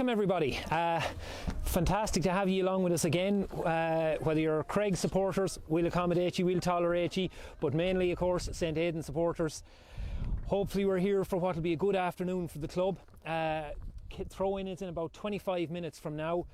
Welcome everybody. Fantastic to have you along with us again. Whether you're Creggs supporters, we'll accommodate you, we'll tolerate you, but mainly of course St Aidan supporters. Hopefully we're here for what will be a good afternoon for the club. Throw-in is in about 25 minutes from now.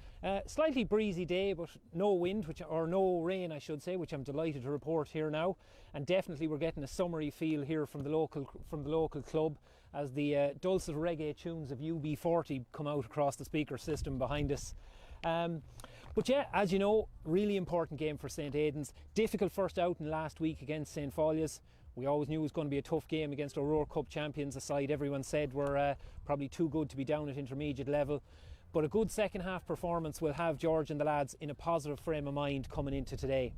Slightly breezy day, but no wind, or no rain I should say, which I'm delighted to report here now. And definitely we're getting a summery feel here from the local club as the dulcet reggae tunes of UB40 come out across the speaker system behind us. But yeah, as you know, really important game for St Aidan's. Difficult first outing last week against St Folia's. We always knew it was going to be a tough game against Aurora Cup champions, a side everyone said were probably too good to be down at intermediate level. But a good second half performance will have George and the lads in a positive frame of mind coming into today.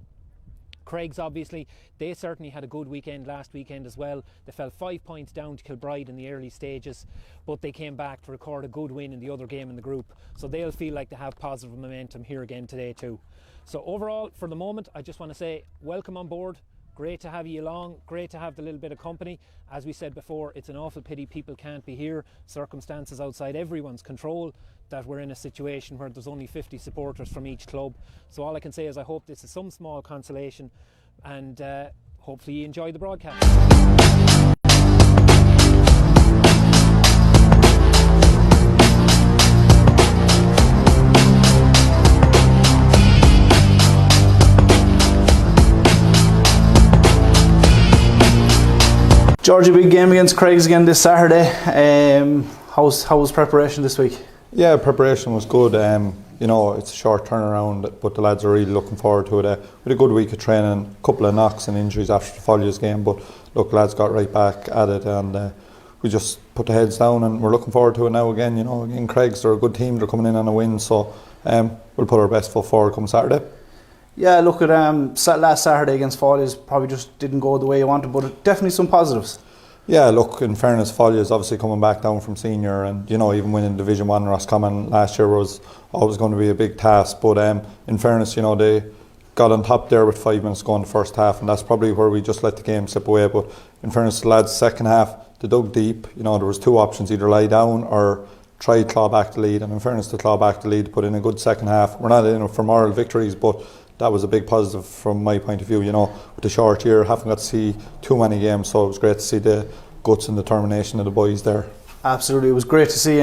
Creggs, obviously, they certainly had a good weekend last weekend as well. They fell 5 points down to Kilbride in the early stages, but they came back to record a good win in the other game in the group. So they'll feel like they have positive momentum here again today too. So overall, for the moment, I just want to say welcome on board. Great to have you along, great to have the little bit of company. As we said before, it's an awful pity people can't be here. Circumstances outside everyone's control, that we're in a situation where there's only 50 supporters from each club. So all I can say is I hope this is some small consolation, and hopefully you enjoy the broadcast. Georgie, big game against Creggs again this Saturday. How's preparation this week? Yeah, preparation was good. You know, it's a short turnaround, but the lads are really looking forward to it. We had a good week of training, a couple of knocks and injuries after the Folia's game, but look, lads got right back at it, and we just put the heads down, and we're looking forward to it now again. You know, again, Creggs, they're a good team, they're coming in on a win, so we'll put our best foot forward come Saturday. Yeah, look at last Saturday against Folia's probably just didn't go the way you wanted, but definitely some positives. Yeah, look, in fairness, Folia's obviously coming back down from senior, and you know, even winning Division 1 Roscommon last year was always going to be a big task, but in fairness, you know, they got on top there with 5 minutes going the first half, and that's probably where we just let the game slip away. But in fairness, the lads, second half, they dug deep. You know, there was two options, either lie down or try claw back the lead, and in fairness, to claw back the lead, put in a good second half. We're not in it for moral victories, but that was a big positive from my point of view. You know, with the short year, haven't got to see too many games, so it was great to see the guts and determination of the boys there. Absolutely, it was great to see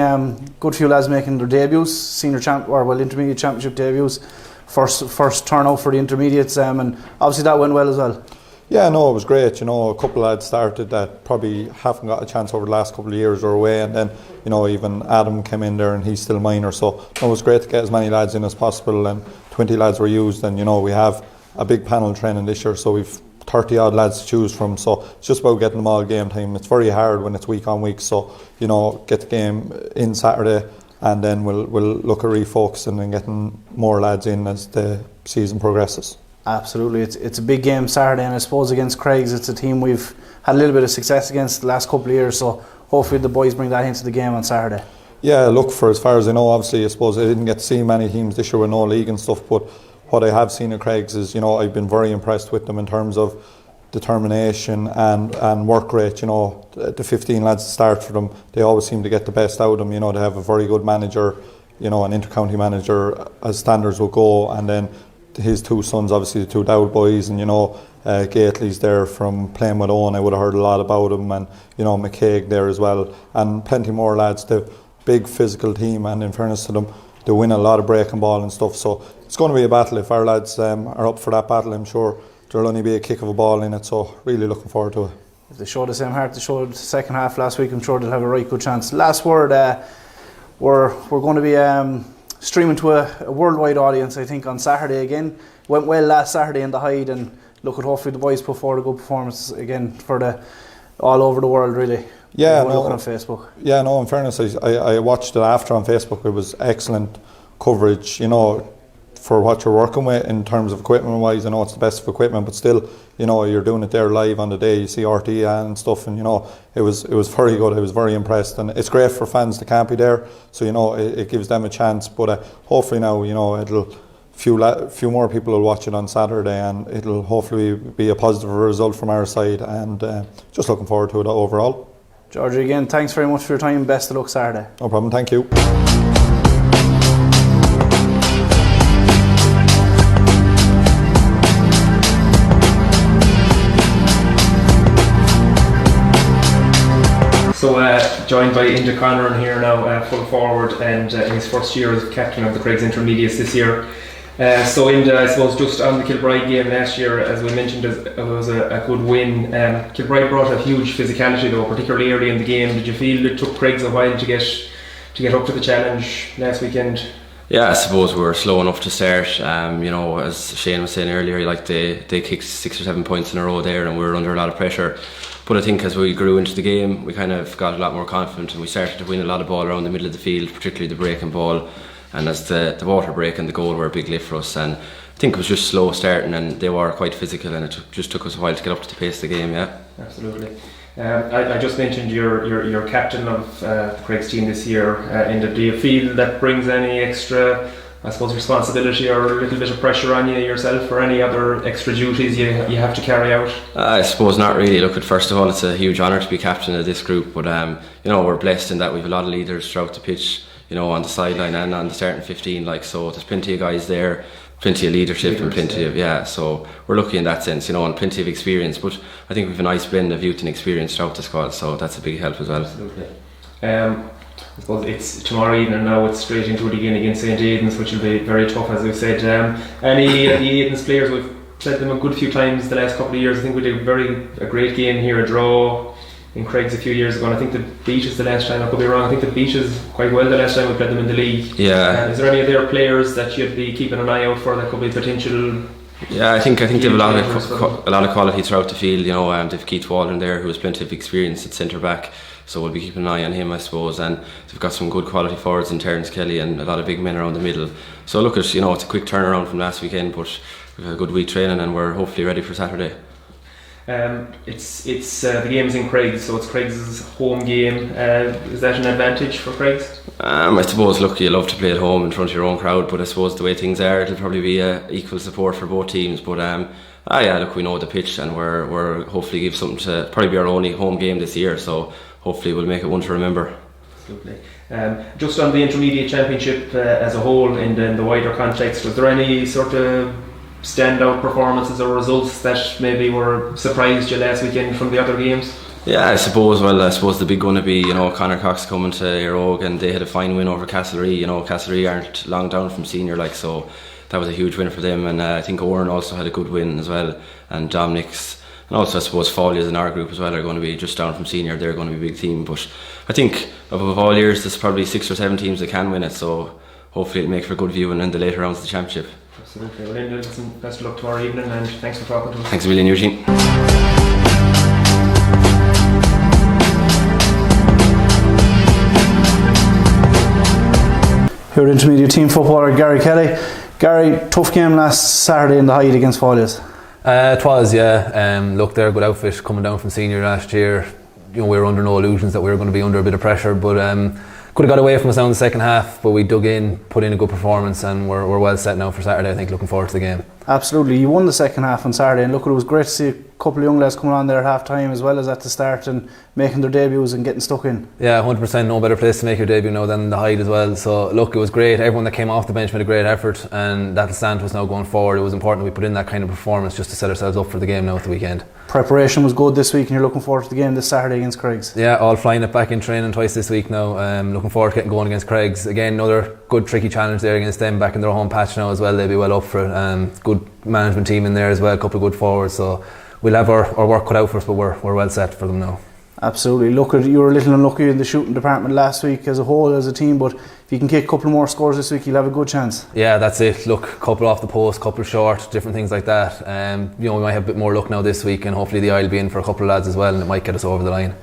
good few lads making their debuts, intermediate championship debuts, first turnout for the intermediates, and obviously that went well as well. Yeah, no, it was great. You know, a couple of lads started that probably haven't got a chance over the last couple of years or away, and then, you know, even Adam came in there and he's still minor, so it was great to get as many lads in as possible, and 20 lads were used, and you know, we have a big panel training this year, so we've 30 odd lads to choose from, so it's just about getting them all game time. It's very hard when it's week on week, so you know, get the game in Saturday, and then we'll look at refocusing and getting more lads in as the season progresses. Absolutely, it's a big game Saturday, and I suppose against Creggs, it's a team we've had a little bit of success against the last couple of years, so hopefully the boys bring that into the game on Saturday. Yeah, look, for as far as I know, obviously I suppose I didn't get to see many teams this year with no league and stuff, but what I have seen at Creggs is, you know, I've been very impressed with them in terms of determination and work rate. You know, the 15 lads that start for them, they always seem to get the best out of them. You know, they have a very good manager, you know, an inter-county manager as standards will go, and then his two sons, obviously the two Dowd boys, and you know, Gately's there from playing with Owen. I would have heard a lot about him, and you know, McCaig there as well, and plenty more lads. They're a big physical team, and in fairness to them, they win a lot of breaking ball and stuff, so it's going to be a battle. If our lads are up for that battle, I'm sure there'll only be a kick of a ball in it, so really looking forward to it. If they show the same heart they showed the second half last week, I'm sure they'll have a right good chance. Last word, we're going to be streaming to a worldwide audience, I think, on Saturday again. Went well last Saturday in the Hyde, and look, at hopefully the boys put forward a good performance again for the all over the world, really. Yeah, no, looking on Facebook. Yeah, no, in fairness, I watched it after on Facebook. It was excellent coverage, you know, for what you're working with in terms of equipment wise. I know it's the best of equipment, but still, you know, you're doing it there live on the day. You see RTA and stuff, and you know, it was very good. I was very impressed, and it's great for fans that can't be there, so you know, it gives them a chance. But hopefully now, you know, few more people will watch it on Saturday, and it'll hopefully be a positive result from our side, and just looking forward to it overall. Georgie, again, thanks very much for your time. Best of luck Saturday. No problem, thank you. So joined by Aidan Conran here now, full forward, and in his first year as captain of the Creggs Intermediates this year. So Aidan, I suppose just on the Kilbride game last year, as we mentioned, it was a good win. Kilbride brought a huge physicality though, particularly early in the game. Did you feel it took Creggs a while to get up to the challenge last weekend? Yeah, I suppose we were slow enough to start. As Shane was saying earlier, like they kicked 6 or 7 points in a row there, and we were under a lot of pressure. But I think as we grew into the game, we kind of got a lot more confident, and we started to win a lot of ball around the middle of the field, particularly the breaking ball. And as the water break and the goal were a big lift for us, and I think it was just slow starting, and they were quite physical, and it just took us a while to get up to the pace of the game. Yeah, absolutely. I just mentioned you're captain of the Creggs team this year. Do you feel that brings any extra, I suppose, responsibility or a little bit of pressure on you yourself, or any other extra duties you have to carry out? I suppose not really. Look, first of all, it's a huge honour to be captain of this group, but we're blessed in that we have a lot of leaders throughout the pitch, on the sideline and on the starting 15. So there's plenty of guys there, plenty of leadership and plenty of so we're lucky in that sense, and plenty of experience. But I think we've a nice blend of youth and experience throughout the squad, so that's a big help as well. Absolutely. I suppose it's tomorrow evening now. It's straight into it again against St. Aidan's, which will be very tough, as we've said. Any of the Aidan's players, we've played them a good few times the last couple of years. I think we did a great game here, a draw in Creggs a few years ago, and I think the Beaches the last time, I could be wrong, I think the Beaches quite well the last time we played them in the league. Yeah. Is there any of their players that you'd be keeping an eye out for that could be potential? Yeah, I think they have a lot of quality throughout the field. They've Keith Walden there, who has plenty of experience at centre back, so we'll be keeping an eye on him, I suppose. And they've got some good quality forwards in Terence Kelly and a lot of big men around the middle. So look, it's a quick turnaround from last weekend, but we've had a good week training and we're hopefully ready for Saturday. It's the game's in Creggs, so it's Creggs' home game. Is that an advantage for Creggs? I suppose, look, you love to play at home in front of your own crowd, but I suppose the way things are, it'll probably be equal support for both teams. But look, we know the pitch, and we're hopefully give something to probably be our only home game this year. So hopefully we'll make it one to remember. Absolutely. Just on the intermediate championship as a whole, in the wider context, was there any sort of standout performances or results that maybe were surprised you last weekend from the other games? Yeah, I suppose the big one would be, Conor Cox coming to Eire, and they had a fine win over Castlereagh. Castlereagh aren't long down from senior, so that was a huge win for them. And I think Oran also had a good win as well, and Dominic's, and also I suppose Follia's in our group as well are going to be just down from senior. They're going to be a big team, but I think above all years there's probably 6 or 7 teams that can win it, so hopefully it'll make for good viewing in the later rounds of the championship. Absolutely. Well, Aidan, best of luck tomorrow evening, and thanks for talking to us. Thanks a million, Eugene. Here, intermediate team footballer Gary Kelly. Gary, tough game last Saturday in the Hyde against Follias. It was, yeah. Look, they're a good outfit coming down from senior last year. We were under no illusions that we were going to be under a bit of pressure, but could have got away from us now in the second half, but we dug in, put in a good performance, and we're well set now for Saturday. I think, looking forward to the game. Absolutely, you won the second half on Saturday, and look, it was great to see a couple of young lads coming on there at half time as well as at the start and making their debuts and getting stuck in. Yeah, 100%. No better place to make your debut now than the Hyde as well. So look, it was great. Everyone that came off the bench made a great effort, and that'll stand to us now going forward. It was important that we put in that kind of performance just to set ourselves up for the game now at the weekend. Preparation was good this week, and you're looking forward to the game this Saturday against Creggs. Yeah, all flying it back in training twice this week now. Looking forward to getting going against Creggs. Again, another good tricky challenge there against them back in their home patch now as well. They'll be well up for it. Good management team in there as well, a couple of good forwards, so we'll have our work cut out for us, but we're well set for them now. Absolutely. Look, you were a little unlucky in the shooting department last week as a whole, as a team, but if you can kick a couple more scores this week, you'll have a good chance. Yeah, that's it. Look, couple off the post, couple short, different things like that. We might have a bit more luck now this week, and hopefully the eye will be in for a couple of lads as well, and it might get us over the line.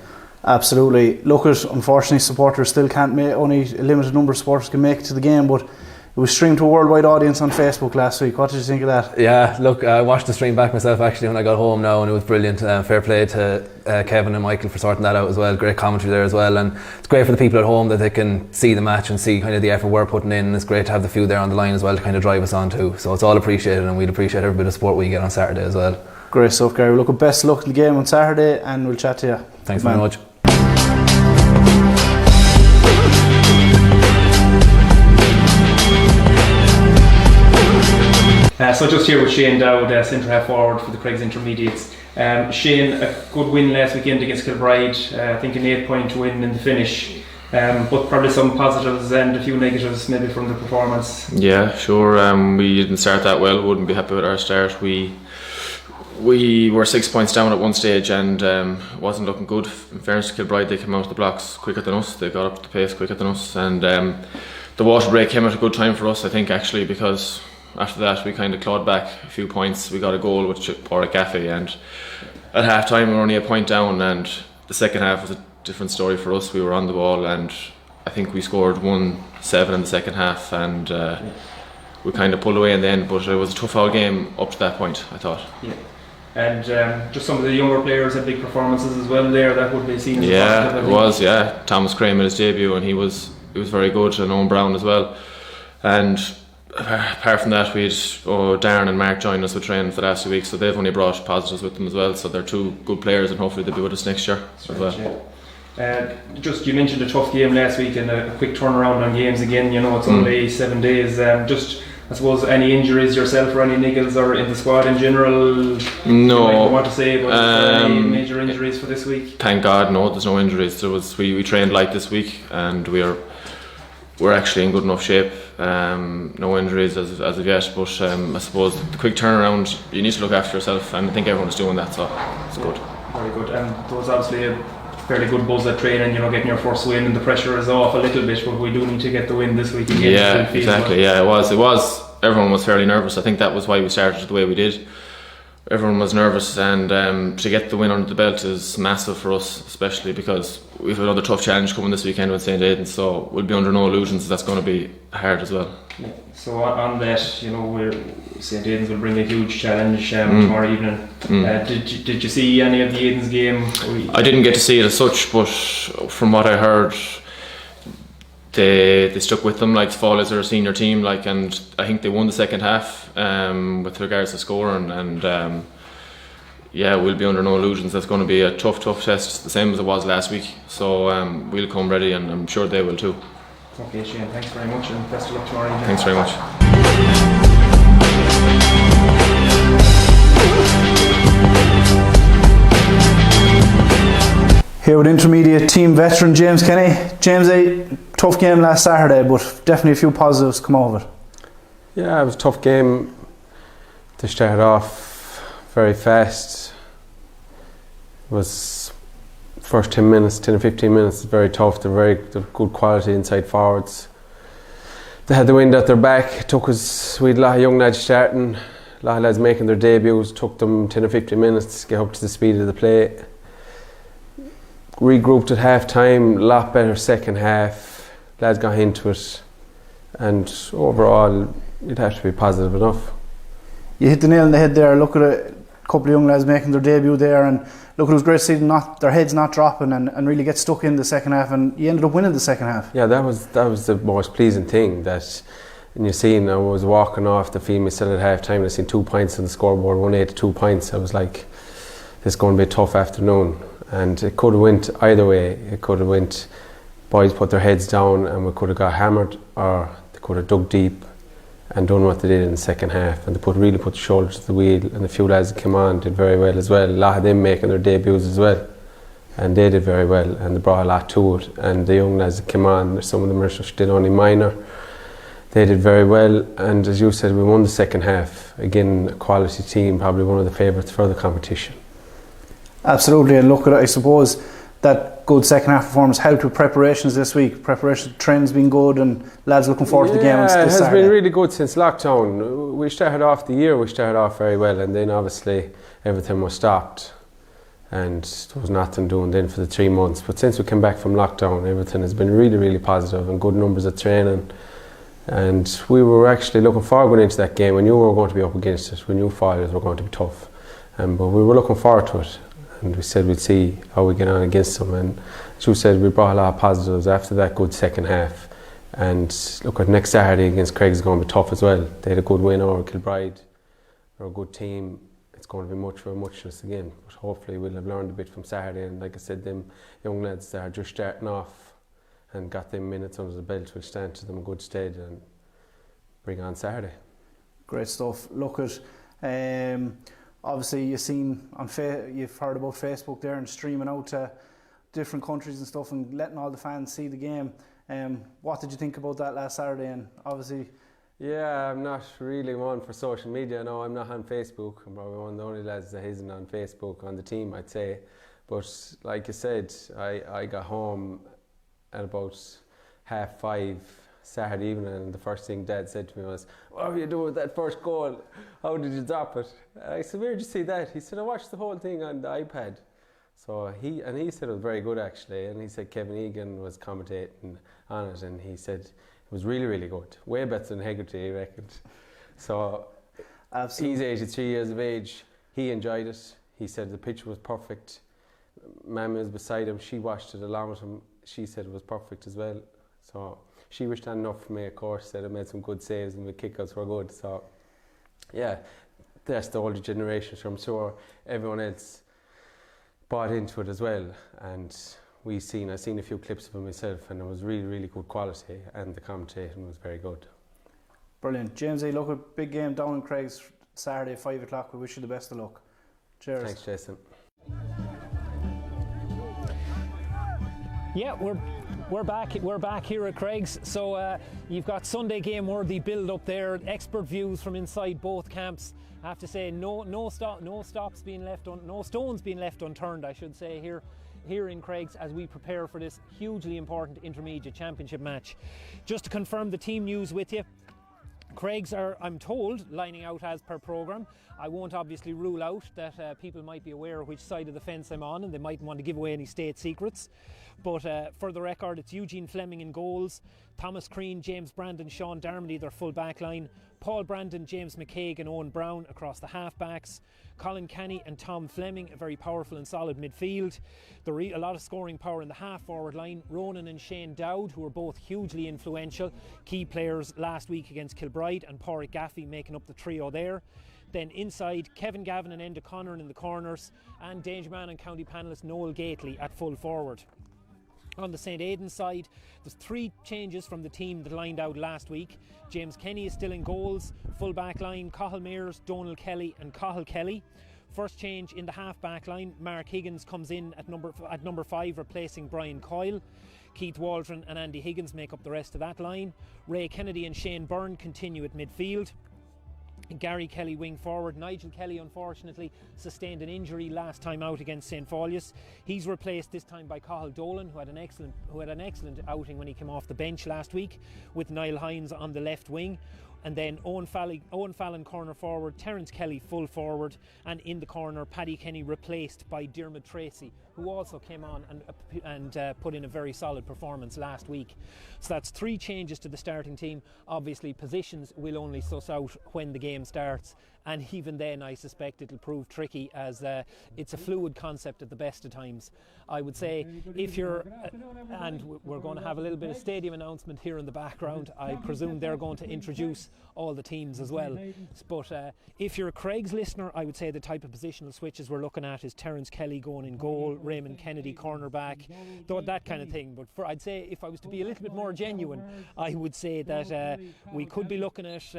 Absolutely. Look, unfortunately supporters still can't make, only a limited number of supporters can make it to the game, but it was streamed to a worldwide audience on Facebook last week. What did you think of that? Yeah, look, I watched the stream back myself actually when I got home now, and it was brilliant. Fair play to Kevin and Michael for sorting that out as well. Great commentary there as well, and it's great for the people at home that they can see the match and see kind of the effort we're putting in, and it's great to have the few there on the line as well to kind of drive us on too. So it's all appreciated, and we'd appreciate every bit of support we get on Saturday as well. Great stuff, Gary. Look, best of luck in the game on Saturday, and we'll chat to you. Thanks very much. So just here with Shane Dowd, centre half forward for the Creggs Intermediates. Shane, a good win last weekend against Kilbride. I think an 8-point win in the finish. But probably some positives and a few negatives maybe from the performance. Yeah, sure. We didn't start that well. Wouldn't be happy with our start. We were 6 points down at one stage and wasn't looking good. In fairness to Kilbride, they came out of the blocks quicker than us. They got up the pace quicker than us, and the water break came at a good time for us, I think, actually, because after that we kind of clawed back a few points. We got a goal with Pádraig Gaffey, and at half time we were only a point down, and the second half was a different story for us. We were on the ball, and I think we scored 1-7 in the second half, and we kind of pulled away in the end, but it was a tough all game up to that point, I thought. Yeah. And just some of the younger players had big performances as well there. That would be seen as a positive, it was. Yeah, Thomas Cray made his debut and he was very good, and Owen Brown as well. And apart from that, we had Darren and Mark joined us with training for the last 2 weeks, so they've only brought positives with them as well. So they're two good players, and hopefully they'll be with us next year as well. Just you mentioned a tough game last week and a quick turnaround on games again. You know, it's only 7 days. Just I suppose any injuries yourself or any niggles or in the squad in general? No. You want to say about any major injuries for this week? Thank God, no. There's no injuries. We trained light this week, and we're actually in good enough shape. No injuries as of yet, but I suppose the quick turnaround, you need to look after yourself, and I think everyone's doing that, so it's good. Very good. And there was obviously a fairly good buzz at training, you know, getting your first win, and the pressure is off a little bit, but we do need to get the win this week again. Yeah, exactly. Yeah, it was. Everyone was fairly nervous. I think that was why we started the way we did. Everyone was nervous, and to get the win under the belt is massive for us, especially because we've another tough challenge coming this weekend with St. Aidan, so we'll be under no illusions that's going to be hard as well. Yeah. So on that, you know, St. Aidan's will bring a huge challenge tomorrow evening. Did you see any of the Aidan's game? I didn't get to see it as such, but from what I heard, they stuck with them, like Fall is their senior team, like, and I think they won the second half with regards to scoring, and yeah, we'll be under no illusions. That's going to be a tough test, the same as it was last week, so we'll come ready, and I'm sure they will too. Okay, Shane, thanks very much, and best of luck tomorrow evening. Thanks very much. Here with intermediate team veteran James Kenny. James, a tough game last Saturday, but definitely a few positives come out of it. Yeah, it was a tough game. They started off very fast. It was first 10 or 15 minutes very tough. They're good quality inside forwards. They had the wind at their back. It took us, we had a lot of young lads starting, a lot of lads making their debuts. Took them 10 or 15 minutes to get up to the speed of the play. Regrouped at half time, a lot better second half. Lads got into it, and overall you'd have to be positive enough. You hit the nail on the head there. Look at a couple of young lads making their debut there, and look, it was great to see them their heads not dropping and really get stuck in the second half, and you ended up winning the second half. Yeah, that was the most pleasing thing. That, and you seen, I was walking off the field myself at half time and I seen 2 points on the scoreboard, 1-8 to 2 points. I was like, this is going to be a tough afternoon. And it could have went either way. It could have went, boys put their heads down and we could have got hammered, or they could have dug deep and done what they did in the second half. And they really put the shoulder to the wheel, and the few lads that came on did very well as well. A lot of them making their debuts as well, and they did very well, and they brought a lot to it. And the young lads that came on, some of them are still only minor, they did very well. And as you said, we won the second half. Again, a quality team, probably one of the favourites for the competition. Absolutely, and look at it, I suppose that good second half performance helped with preparations this week. Preparation trends been good, and lads looking forward to the game this Saturday. It has been really good since lockdown. We started off very well, and then obviously everything was stopped and there was nothing doing then for the 3 months. But since we came back from lockdown, everything has been really positive, and good numbers of training. And we were actually looking forward going into that game. We knew we were going to be up against it. We knew fighters were going to be tough, but we were looking forward to it. And we said we'd see how we get on against them. And as you said, we brought a lot of positives after that good second half. And look, at next Saturday against Creggs is going to be tough as well. They had a good win over Kilbride. They're a good team. It's going to be much for muchness again. But hopefully we'll have learned a bit from Saturday. And like I said, them young lads that are just starting off and got them minutes under the belt will stand to them in good stead and bring on Saturday. Great stuff. Look at, obviously you've heard about Facebook there and streaming out to different countries and stuff and letting all the fans see the game. What did you think about that last Saturday? And obviously, yeah, I'm not really one for social media. No, I'm not on Facebook. I'm probably one of the only lads that isn't on Facebook on the team, I'd say. But like you said, I got home at about 5:30 Saturday evening, and the first thing Dad said to me was, "What are you doing with that first goal? How did you drop it?" I said, "Where did you see that?" He said, "I watched the whole thing on the iPad." So he said it was very good actually, and he said Kevin Egan was commentating on it, and he said it was really, really good, way better than Hegarty, he reckoned. So absolutely. He's 83 years of age. He enjoyed it. He said the pitch was perfect. Mammy was beside him. She watched it along with him. She said it was perfect as well. So she was standing up for me, of course. Said I made some good saves and the kickouts were good. So yeah, that's the older generation. So I'm sure everyone else bought into it as well. And I've seen a few clips of it myself, and it was really, really good quality, and the commentating was very good. Brilliant. Jamesy, look, a big game down in Creggs Saturday at 5 o'clock. We wish you the best of luck. Cheers. Thanks, Jason. Yeah, we're back here at Creggs. So you've got Sunday game worthy build up there, expert views from inside both camps. I have to say, no stones being left unturned, I should say, here in Creggs as we prepare for this hugely important intermediate championship match. Just to confirm the team news with you, Creggs are, I'm told, lining out as per programme. I won't obviously rule out that people might be aware which side of the fence I'm on, and they mightn't want to give away any state secrets. But for the record, it's Eugene Fleming in goals, Thomas Crean, James Brandon, Sean Darmody, their full back line, Paul Brandon, James McCaig and Owen Brown across the half backs, Colin Canny and Tom Fleming, a very powerful and solid midfield. A lot of scoring power in the half forward line, Ronan and Shane Dowd, who were both hugely influential, key players last week against Kilbride, and Pádraig Gaffey making up the trio there. Then inside, Kevin Gavin and Enda Conneran in the corners, and Dangerman and county panellist Noel Gately at full forward. On the St Aidan side, there's 3 changes from the team that lined out last week. James Kenny is still in goals, full back line, Cathal Mears, Donal Kelly and Cathal Kelly. First change in the half back line, Mark Higgins comes in at number 5, replacing Brian Coyle. Keith Waldron and Andy Higgins make up the rest of that line. Ray Kennedy and Shane Byrne continue at midfield. Gary Kelly wing forward. Nigel Kelly unfortunately sustained an injury last time out against St Folius. He's replaced this time by Cathal Dolan, who had an excellent outing when he came off the bench last week, with Niall Hines on the left wing. And then Owen Fallon corner forward, Terence Kelly full forward, and in the corner Paddy Kenny replaced by Diarmuid Tracy, who also came on and put in a very solid performance last week. So that's 3 changes to the starting team. Obviously positions will only suss out when the game starts, and even then I suspect it'll prove tricky, as it's a fluid concept at the best of times. I would say if you're and we're going to have a little bit of stadium announcement here in the background. I presume they're going to introduce all the teams as well. But if you're a Creggs listener, I would say the type of positional switches we're looking at is Terence Kelly going in goal, Raymond Kennedy cornerback, that kind of thing. But I'd say if I was to be a little bit more genuine, I would say that we could be looking at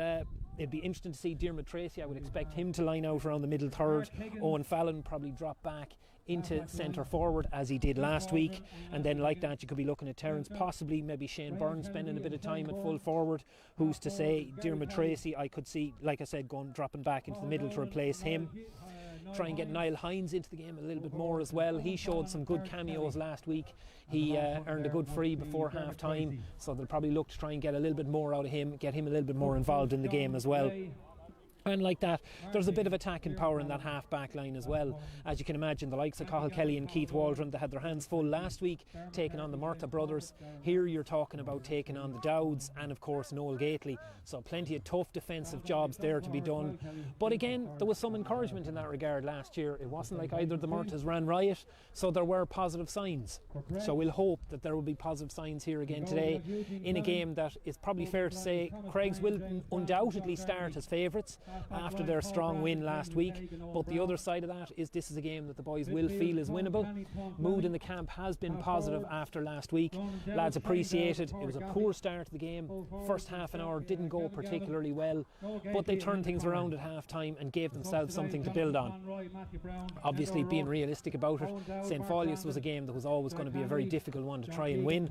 it'd be interesting to see Diarmuid Tracy. I would expect him to line out around the middle third. Owen Fallon probably drop back into centre forward as he did last week, and then like that you could be looking at Terence, possibly maybe Shane Byrne spending a bit of time at full forward. Who's to say? Diarmuid Tracy I could see, like I said, dropping back into the middle to replace him. Try and get Niall Hines into the game a little bit more as well. He showed some good cameos last week. He earned a good free before half time, so they'll probably look to try and get a little bit more out of him, get him a little bit more involved in the game as well. And like that, there's a bit of attacking power in that half back line as well. As you can imagine, the likes of Cathal Kelly and Keith Waldron, they had their hands full last week taking on the Murtagh brothers. Here you're talking about taking on the Dowds and of course Noel Gately. So plenty of tough defensive jobs there to be done. But again, there was some encouragement in that regard last year. It wasn't like either the Murtaghs ran riot, so there were positive signs. So we'll hope that there will be positive signs here again today in a game that is probably fair to say Creggs will undoubtedly start as favourites. after their strong win last week. But the other side of that is this is a game that the boys will feel is winnable. Mood in the camp has been positive after last week. Lads appreciate it. It was a poor start to the game. First half an hour didn't go particularly well, but they turned things around at half time and gave themselves something to build on. Obviously, being realistic about it, St. Folius was a game that was always going to be a very difficult one to try and win.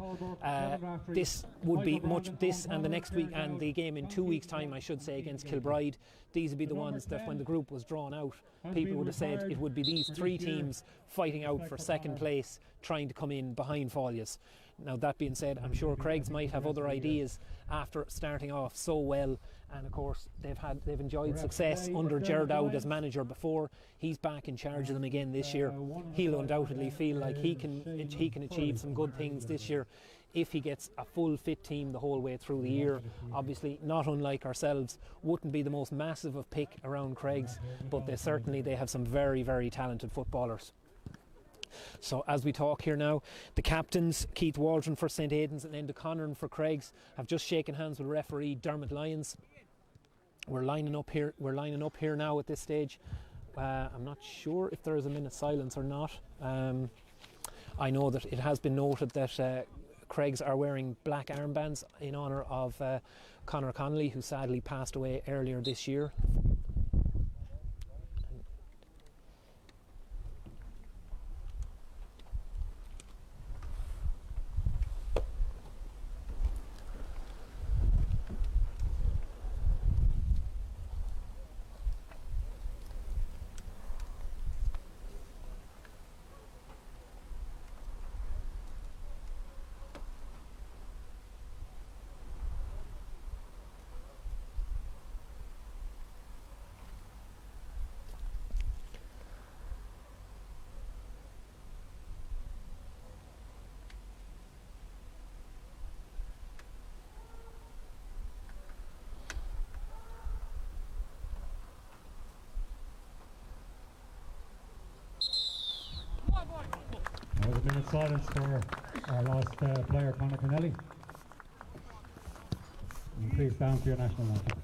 This would be this and the next week and the game in 2 weeks' time, I should say, against Kilbride. These would be the ones that when the group was drawn out, people would have said it would be these three teams fighting out for second place, trying to come in behind Folius. Now, that being said, I'm sure Creggs might have other ideas after starting off so well, and of course they've enjoyed success under Ger Dowd as manager before. He's back in charge of them again this year. He'll undoubtedly feel like he can achieve some good things this year if he gets a full fit team the whole way through the year. Obviously, not unlike ourselves, wouldn't be the most massive of pick around Creggs, but they have some very, very talented footballers. So as we talk here now, the captains, Keith Waldron for St. Aidan's and Enda Conneran for Creggs, have just shaken hands with referee Dermot Lyons. We're lining up here now at this stage. I'm not sure if there is a minute's silence or not. I know that it has been noted that Creggs are wearing black armbands in honour of Conor Connolly, who sadly passed away earlier this year. There's a minute's silence for our lost player, Conor Connelly. And please stand for your national anthem.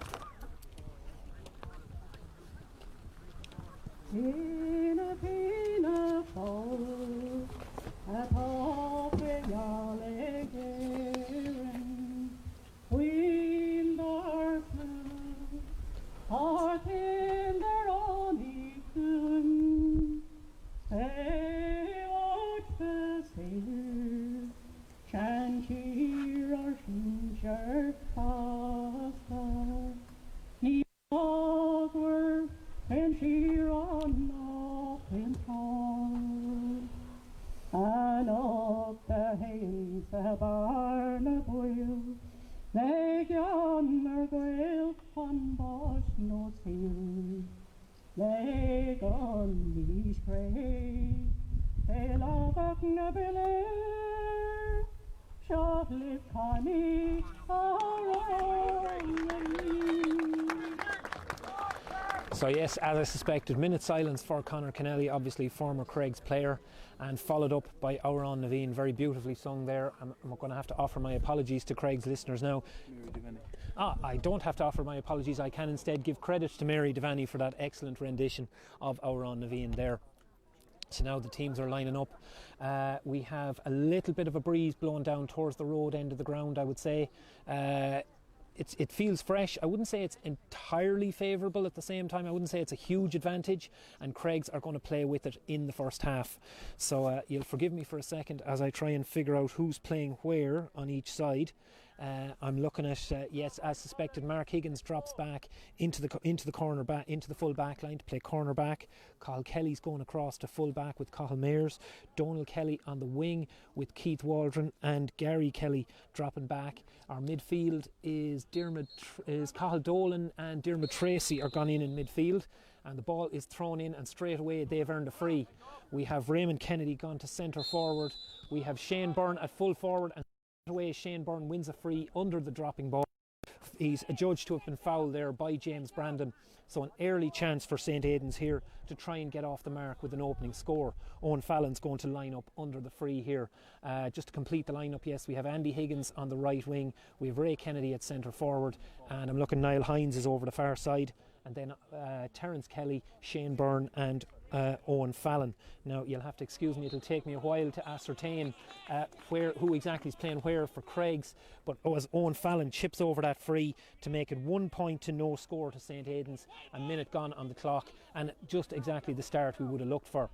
So yes, as I suspected, minute silence for Conor Connelly, obviously former Creggs player, and followed up by Auron Naveen, very beautifully sung there. I'm going to have to offer my apologies to Creggs listeners now. I don't have to offer my apologies, I can instead give credit to Mary Devaney for that excellent rendition of Auron Naveen there. So now the teams are lining up. We have a little bit of a breeze blowing down towards the road end of the ground, I would say. It feels fresh. I wouldn't say it's entirely favourable at the same time. I wouldn't say it's a huge advantage, and Creggs are going to play with it in the first half. So you'll forgive me for a second as I try and figure out who's playing where on each side. I'm looking at yes, as suspected, Mark Higgins drops back into the corner back into the full back line to play corner back. Cathal Kelly's going across to full back with Cathal Mayers. Donal Kelly on the wing with Keith Waldron and Gary Kelly dropping back. Our midfield is Cathal Dolan and Diarmuid Tracy are gone in midfield, and the ball is thrown in, and straight away they've earned a free. We have Raymond Kennedy gone to centre forward. We have Shane Byrne at full forward, and away Shane Byrne wins a free under the dropping ball. He's adjudged to have been fouled there by James Brandon, so an early chance for St. Aidan's here to try and get off the mark with an opening score. Owen Fallon's going to line up under the free here. Just to complete the lineup, yes, we have Andy Higgins on the right wing, we have Ray Kennedy at centre forward, and I'm looking Niall Hines is over the far side. and then Terence Kelly, Shane Byrne and Owen Fallon. Now you'll have to excuse me, it'll take me a while to ascertain who exactly is playing where for Creggs, but as Owen Fallon chips over that free to make it 1 point to no score to St. Aidan's, a minute gone on the clock, and just exactly the start we would have looked for.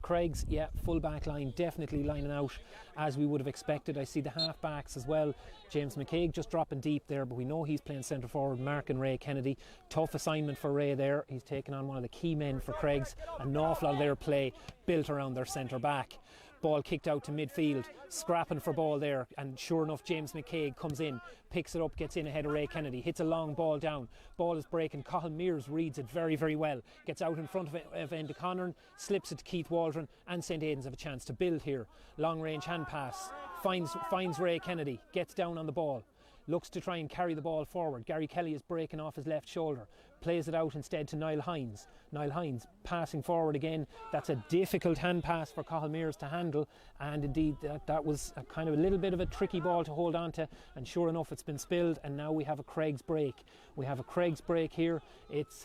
Creggs, yeah, full back line, definitely lining out as we would have expected. I see the half backs as well. James McCaig just dropping deep there, but we know he's playing centre forward, Mark and Ray Kennedy. Tough assignment for Ray there. He's taken on one of the key men for Creggs. An awful lot of their play built around their centre back. Ball kicked out to midfield, scrapping for ball there, and sure enough James McCaig comes in, picks it up, gets in ahead of Ray Kennedy, hits a long ball down, ball is breaking. Cathal Mears reads it very, very well, gets out in front of Enda Connorn, slips it to Keith Waldron, and St. Aidan's have a chance to build here. Long range hand pass, finds Ray Kennedy, gets down on the ball, looks to try and carry the ball forward. Gary Kelly is breaking off his left shoulder, plays it out instead to Niall Hines. Niall Hines passing forward again. That's a difficult hand pass for Cathal Mears to handle, and indeed that was a kind of a little bit of a tricky ball to hold on to, and sure enough it's been spilled, and now we have a Creggs break. We have a Creggs break here. It's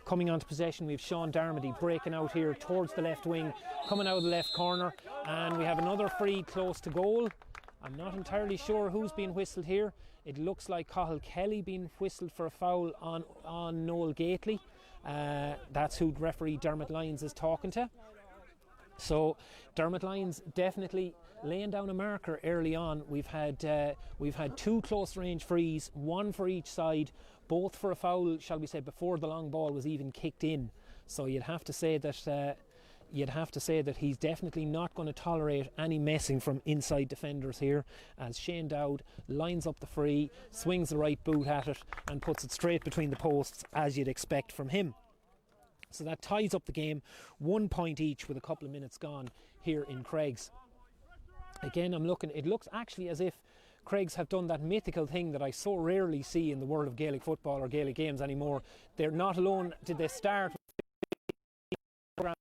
coming onto possession. We have Sean Darmody breaking out here towards the left wing, coming out of the left corner, and we have another free close to goal. I'm not entirely sure who's being whistled here. It looks like Cathal Kelly being whistled for a foul on Noel Gately. That's who referee Dermot Lyons is talking to. So Dermot Lyons definitely laying down a marker early on. We've had two close range frees, one for each side, both for a foul, shall we say, before the long ball was even kicked in. So you'd have to say that he's definitely not going to tolerate any messing from inside defenders here, as Shane Dowd lines up the free, swings the right boot at it and puts it straight between the posts, as you'd expect from him. So that ties up the game, 1 point each with a couple of minutes gone here in Creggs. Again, it looks actually as if Creggs have done that mythical thing that I so rarely see in the world of Gaelic football or Gaelic games anymore. They're not alone did they start with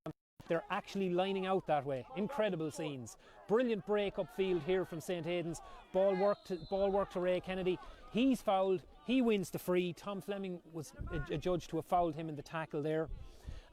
they're actually lining out that way. Incredible scenes. Brilliant break upfield here from St. Aidan's. Ball work to Ray Kennedy. He's fouled. He wins the free. Tom Fleming was adjudged to have fouled him in the tackle there.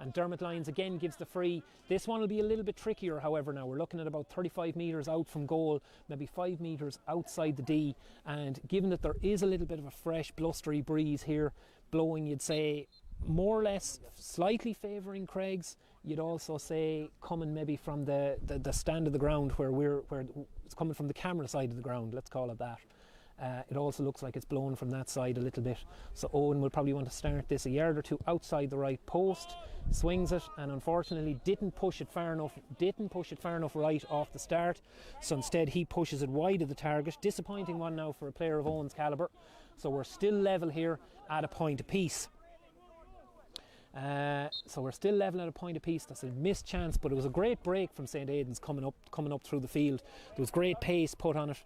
And Dermot Lyons again gives the free. This one will be a little bit trickier, however, now. We're looking at about 35 metres out from goal, maybe 5 metres outside the D. And given that there is a little bit of a fresh, blustery breeze here blowing, you'd say, more or less slightly favouring Creggs. You'd also say coming maybe from the stand of the ground where it's coming from the camera side of the ground, let's call it that. It also looks like it's blown from that side a little bit. So Owen will probably want to start this a yard or two outside the right post, swings it, and unfortunately didn't push it far enough right off the start. So instead he pushes it wide of the target. Disappointing one now for a player of Owen's calibre. So we're still level here at a point apiece. So we're still level at a point apiece. That's a missed chance, but it was a great break from St. Aidan's coming up through the field. There was great pace put on it.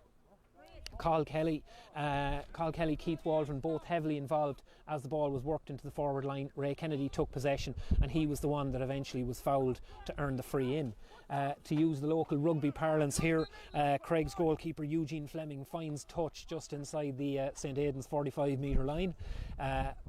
Cathal Kelly, Keith Waldron, both heavily involved as the ball was worked into the forward line. Ray Kennedy took possession, and he was the one that eventually was fouled to earn the free in. To use the local rugby parlance here, Creggs goalkeeper Eugene Fleming finds touch just inside the St. Aidan's 45-metre line.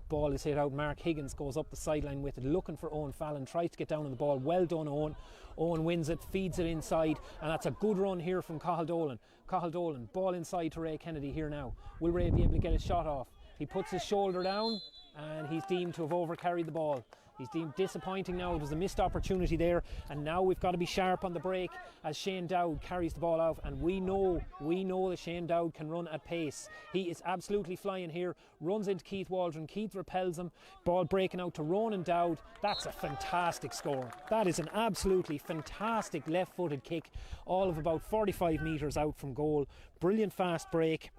Ball is hit out. Mark Higgins goes up the sideline with it, looking for Owen Fallon, tries to get down on the ball. Well done, Owen. Owen wins it, feeds it inside, and that's a good run here from Cathal Dolan. Cathal Dolan, ball inside to Ray Kennedy here now. Will Ray be able to get his shot off? He puts his shoulder down, and he's deemed to have overcarried the ball. He's deemed disappointing now. It was a missed opportunity there, and now we've got to be sharp on the break as Shane Dowd carries the ball out, and we know that Shane Dowd can run at pace. He is absolutely flying here, runs into Keith Waldron. Keith repels him, ball breaking out to Ronan Dowd. That's a fantastic score. That is an absolutely fantastic left-footed kick, all of about 45 metres out from goal. Brilliant fast break,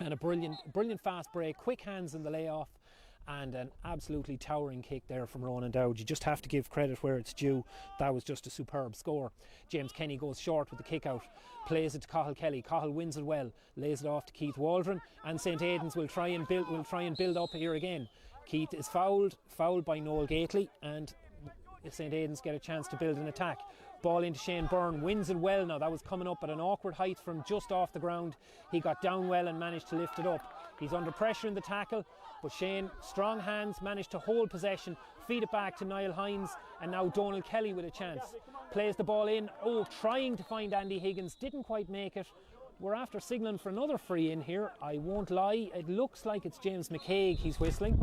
and a brilliant fast break, quick hands in the layoff, and an absolutely towering kick there from Ronan Dowd. You just have to give credit where it's due. That was just a superb score. James Kenny goes short with the kick out, plays it to Cathal Kelly. Cathal wins it well, lays it off to Keith Waldron, and St. Aidan's will try and build up here again. Keith is fouled by Noel Gately, and St Aidan's get a chance to build an attack. Ball into Shane Byrne, wins it well now. That was coming up at an awkward height from just off the ground. He got down well and managed to lift it up. He's under pressure in the tackle, but Shane, strong hands, managed to hold possession, feed it back to Niall Hines, and now Donald Kelly with a chance. Plays the ball in, trying to find Andy Higgins, didn't quite make it. We're after signalling for another free in here. I won't lie, it looks like it's James McCaig he's whistling.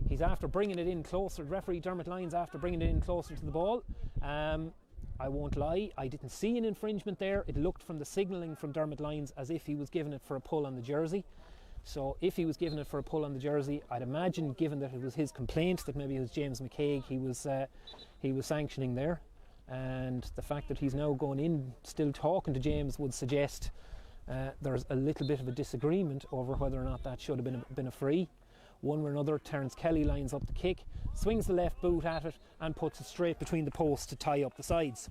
He's after bringing it in closer. Referee Dermot Lyons after bringing it in closer to the ball. I won't lie, I didn't see an infringement there. It looked from the signalling from Dermot Lyons as if he was giving it for a pull on the jersey. So if he was giving it for a pull on the jersey, I'd imagine, given that it was his complaint that maybe it was James McCaig he was sanctioning there. And the fact that he's now going in still talking to James would suggest there's a little bit of a disagreement over whether or not that should have been a free. One way or another, Terence Kelly lines up the kick, swings the left boot at it and puts it straight between the posts to tie up the sides.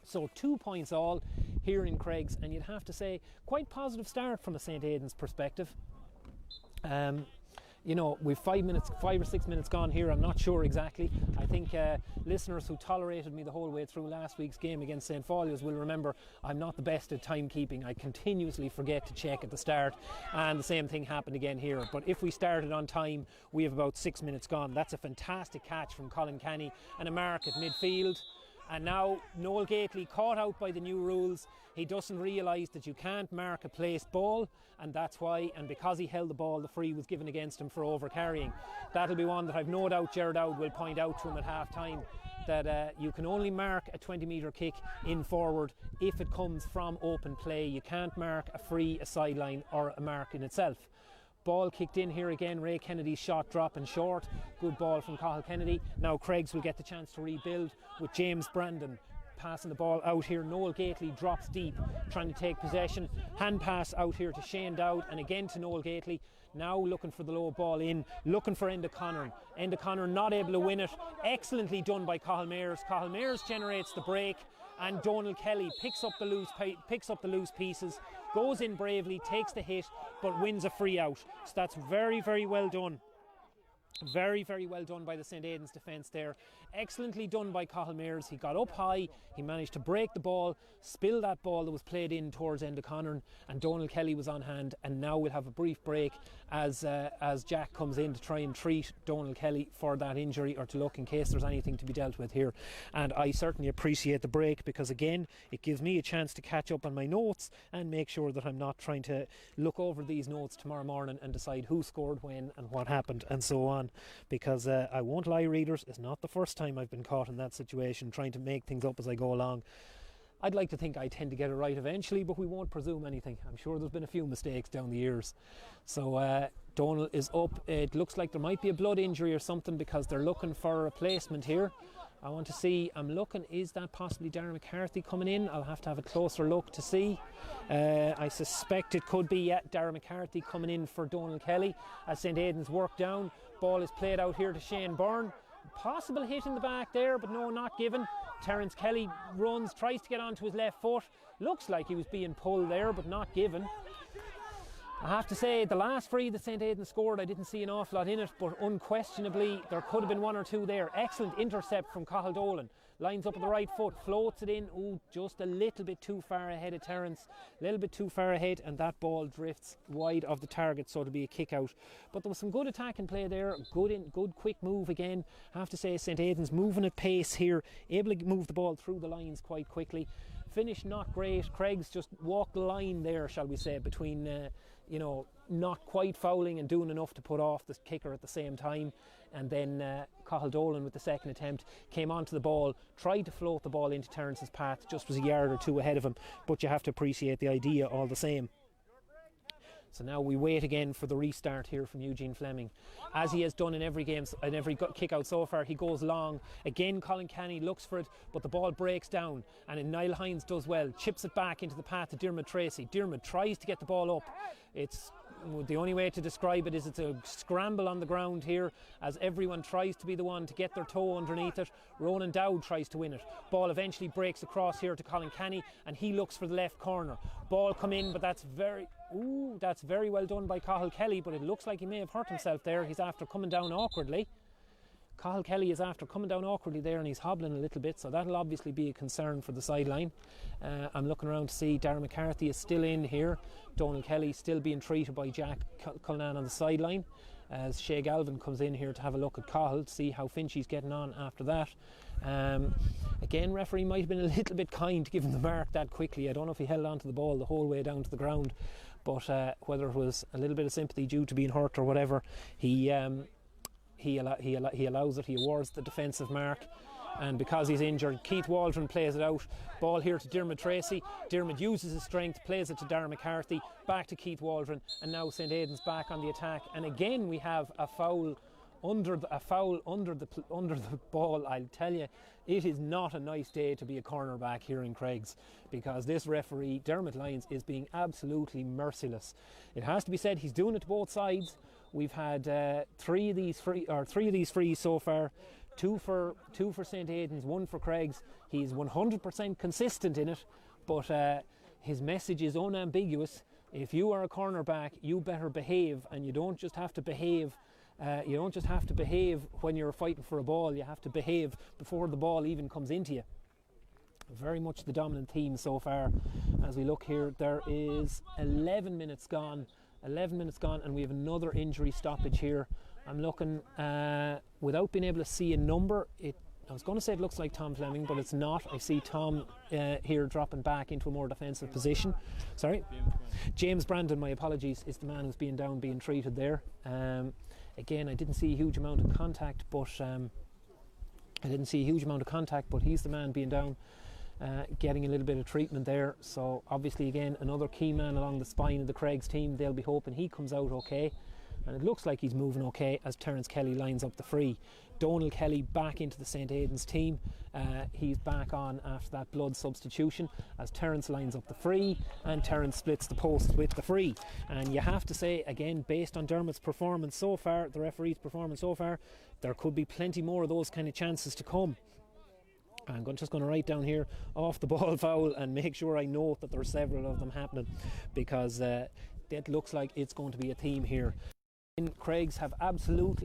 So 2 points all here in Creggs, and you'd have to say quite positive start from a St Aidan's perspective. We've 5 or 6 minutes gone here. I'm not sure exactly. I think listeners who tolerated me the whole way through last week's game against St Folios will remember I'm not the best at timekeeping. I continuously forget to check at the start, and the same thing happened again here. But if we started on time, we have about 6 minutes gone. That's a fantastic catch from Colin Canny and a mark at midfield. And now Noel Gately, caught out by the new rules, he doesn't realise that you can't mark a placed ball, and that's why, and because he held the ball, the free was given against him for over-carrying. That'll be one that I've no doubt Gerard Dowd will point out to him at half-time, that you can only mark a 20-metre kick in forward if it comes from open play. You can't mark a free, a sideline or a mark in itself. Ball kicked in here again. Ray Kennedy's shot dropping short. Good ball from Cathal Kennedy. Now Creggs will get the chance to rebuild with James Brandon passing the ball out here. Noel Gately drops deep, trying to take possession. Hand pass out here to Shane Dowd and again to Noel Gately. Now looking for the low ball in, looking for Enda Conner. Enda Conner not able to win it. Excellently done by Cathal Mayers. Cathal Mayers generates the break, and Donald Kelly picks up the loose pieces, goes in bravely, takes the hit, but wins a free out. So that's very, very well done. Very, very well done by the St Aidan's defence there. Excellently done by Cathal Mayers. He got up high, he managed to break the ball, spill that ball that was played in towards Enda Conner, and Donald Kelly was on hand. And now we'll have a brief break as Jack comes in to try and treat Donald Kelly for that injury, or to look in case there's anything to be dealt with here. And I certainly appreciate the break, because again it gives me a chance to catch up on my notes and make sure that I'm not trying to look over these notes tomorrow morning and decide who scored when and what happened and so on. Because I won't lie, readers, it's not the first time I've been caught in that situation, trying to make things up as I go along. I'd like to think I tend to get it right eventually, but we won't presume anything. I'm sure there's been a few mistakes down the years. So Donald is up. It looks like there might be a blood injury or something, because they're looking for a replacement here. I want to see, I'm looking, is that possibly Darren McCarthy coming in? I'll have to have a closer look to see. I suspect it could be Darren McCarthy coming in for Donald Kelly as St Aidan's work down. Ball is played out here to Shane Byrne. Possible hit in the back there, but no, not given. Terence Kelly runs, tries to get onto his left foot. Looks like he was being pulled there, but not given. I have to say, the last free that St Aidan scored, I didn't see an awful lot in it, but unquestionably there could have been one or two there. Excellent intercept from Cathal Dolan. Lines up with the right foot, floats it in. Just a little bit too far ahead of Terence. A little bit too far ahead, and that ball drifts wide of the target, so it'll be a kick out. But there was some good attacking play there. Good quick move again. I have to say, St Aidan's moving at pace here, able to move the ball through the lines quite quickly. Finish not great. Creggs just walked the line there, shall we say, between not quite fouling and doing enough to put off the kicker at the same time. And then Cathal Dolan, with the second attempt, came onto the ball, tried to float the ball into Terence's path, just was a yard or two ahead of him, but you have to appreciate the idea all the same. So now we wait again for the restart here from Eugene Fleming. As he has done in every game, in every kick out so far, he goes long. Again, Colin Canny looks for it, but the ball breaks down, and Niall Hines does well, chips it back into the path to Diarmuid Tracy. Diarmuid tries to get the ball up. It's the only way to describe it is it's a scramble on the ground here, as everyone tries to be the one to get their toe underneath it. Ronan Dowd tries to win it. Ball eventually breaks across here to Colin Canny, and he looks for the left corner. Ball come in, but that's very well done by Cathal Kelly, but it looks like he may have hurt himself there. He's after coming down awkwardly. Cathal Kelly is after coming down awkwardly there and he's hobbling a little bit, so that'll obviously be a concern for the sideline. I'm looking around to see Darren McCarthy is still in here. Donald Kelly still being treated by Jack Cullinan on the sideline as Shay Galvin comes in here to have a look at Cathal to see how Finchy's getting on after that. Again, referee might have been a little bit kind to give him the mark that quickly. I don't know if he held on to the ball the whole way down to the ground, but whether it was a little bit of sympathy due to being hurt or whatever, he allows it. He awards the defensive mark, and because he's injured, Keith Waldron plays it out. Ball here to Dermot Tracy. Dermot uses his strength, plays it to Darren McCarthy, back to Keith Waldron, and now St. Aidan's back on the attack. And again, we have a foul under the ball. I'll tell you, it is not a nice day to be a cornerback here in Creggs, because this referee, Dermot Lyons, is being absolutely merciless. It has to be said, he's doing it to both sides. We've had three of these frees so far. Two for St. Aidan's, one for Creggs. He's 100% consistent in it, but his message is unambiguous. If you are a cornerback, you better behave, and you don't just have to behave. You don't just have to behave when you're fighting for a ball. You have to behave before the ball even comes into you. Very much the dominant theme so far. As we look here, there is 11 minutes gone. 11 minutes gone, and we have another injury stoppage here. I'm looking, without being able to see a number, I was going to say it looks like Tom Fleming, but it's not. I see Tom here dropping back into a more defensive position. Sorry, James Brandon, my apologies, is the man who's being down, being treated there. Again, I didn't see a huge amount of contact, but he's the man being down, getting a little bit of treatment there. So obviously, again, another key man along the spine of the Creggs team. They'll be hoping he comes out okay, and it looks like he's moving okay as Terence Kelly lines up the free. Donald Kelly back into the St. Aidan's team. He's back on after that blood substitution as Terence lines up the free, and Terence splits the post with the free. And you have to say, again, based on Dermot's performance so far, the referee's performance so far, there could be plenty more of those kind of chances to come. I'm just going to write down here off the ball foul and make sure I note that there are several of them happening, because that looks like it's going to be a theme here. Creggs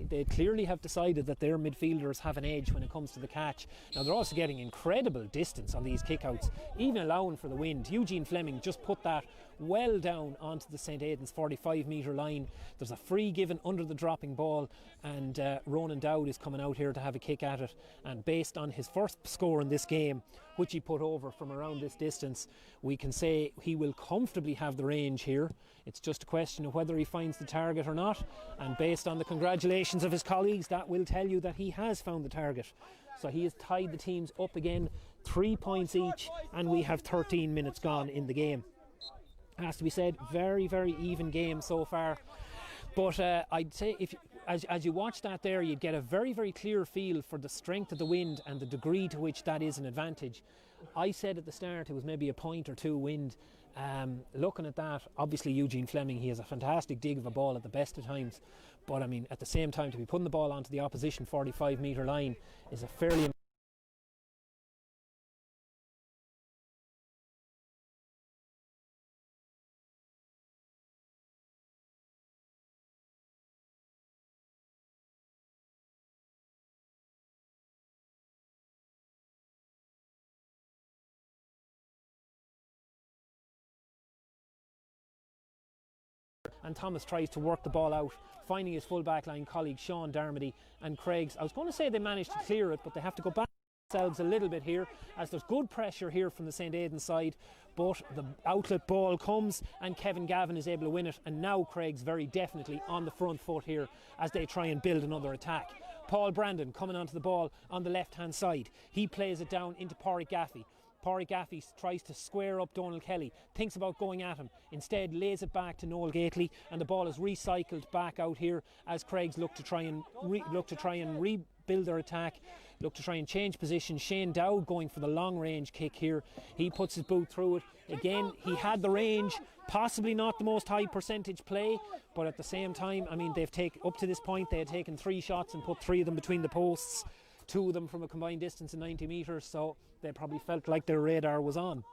they clearly have decided that their midfielders have an edge when it comes to the catch. Now they're also getting incredible distance on these kickouts, even allowing for the wind. Eugene Fleming just put that well down onto the St. Aidan's 45 metre line. There's a free given under the dropping ball, and Ronan Dowd is coming out here to have a kick at it, and based on his first score in this game, which he put over from around this distance, we can say he will comfortably have the range here. It's just a question of whether he finds the target or not, and based on the congratulations of his colleagues, that will tell you that he has found the target. So he has tied the teams up again, 3 points each, and we have 13 minutes gone in the game. Has to be said, very, very even game so far. But I'd say, as you watch that there, you'd get a very, very clear feel for the strength of the wind and the degree to which that is an advantage. I said at the start it was maybe a point or two wind. Looking at that, obviously Eugene Fleming, he has a fantastic dig of a ball at the best of times. But I mean, at the same time, to be putting the ball onto the opposition 45 metre line is a fairly... And Thomas tries to work the ball out, finding his full back line colleague Sean Darmody, and Creggs, I was going to say they managed to clear it, but they have to go back themselves a little bit here, as there's good pressure here from the St. Aidan side, but the outlet ball comes and Kevin Gavin is able to win it, and now Creggs very definitely on the front foot here as they try and build another attack. Paul Brandon coming onto the ball on the left hand side. He plays it down into Pádraig Gaffey. Pádraig Gaffey tries to square up Donald Kelly, thinks about going at him, instead lays it back to Noel Gately, and the ball is recycled back out here as Creggs look to try and rebuild their attack, look to try and change position. Shane Dowd going for the long range kick here. He puts his boot through it. Again, he had the range, possibly not the most high percentage play, but at the same time, I mean, up to this point they had taken 3 shots and put 3 of them between the posts, 2 of them from a combined distance of 90 metres, so they probably felt like their radar was on.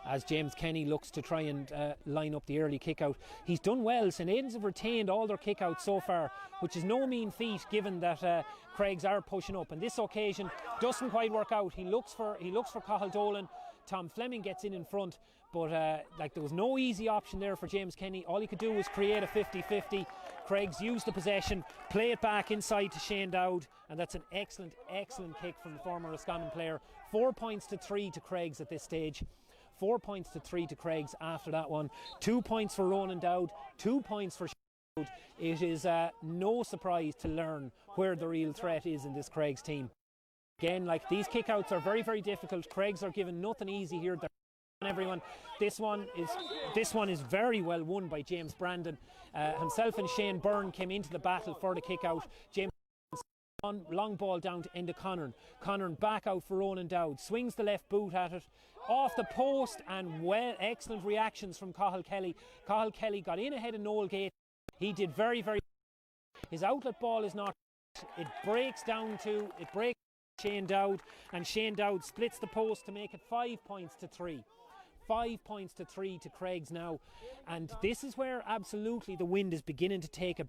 as James Kenny looks to try and line up the early kick out. He's done well. St Aidan's have retained all their kick outs so far, which is no mean feat given that Creggs are pushing up, and this occasion doesn't quite work out. He looks for Cathal Dolan. Tom Fleming gets in front, but there was no easy option there for James Kenny. All he could do was create a 50-50. Creggs used the possession, play it back inside to Shane Dowd, and that's an excellent kick from the former Roscommon player. 4 points to 3 to Creggs at this stage. 4 points to 3 to Creggs after that one. 2 points for Ronan Dowd, 2 points for Shane Dowd. It is no surprise to learn where the real threat is in this Creggs team. Again, these kickouts are very, very difficult. Creggs are given nothing easy here. They're on everyone. This one is very well won by James Brandon. Himself and Shane Byrne came into the battle for the kickout. James long ball down to Enda Connorn. Connorn back out for Ronan Dowd. Swings the left boot at it. Off the post, and excellent reactions from Cathal Kelly. Cathal Kelly got in ahead of Noel Gate. He did very, very. His outlet ball is not. It breaks Shane Dowd, and Shane Dowd splits the post to make it 5 points to 3. 5 points to 3 to Creggs now, and this is where absolutely the wind is beginning to take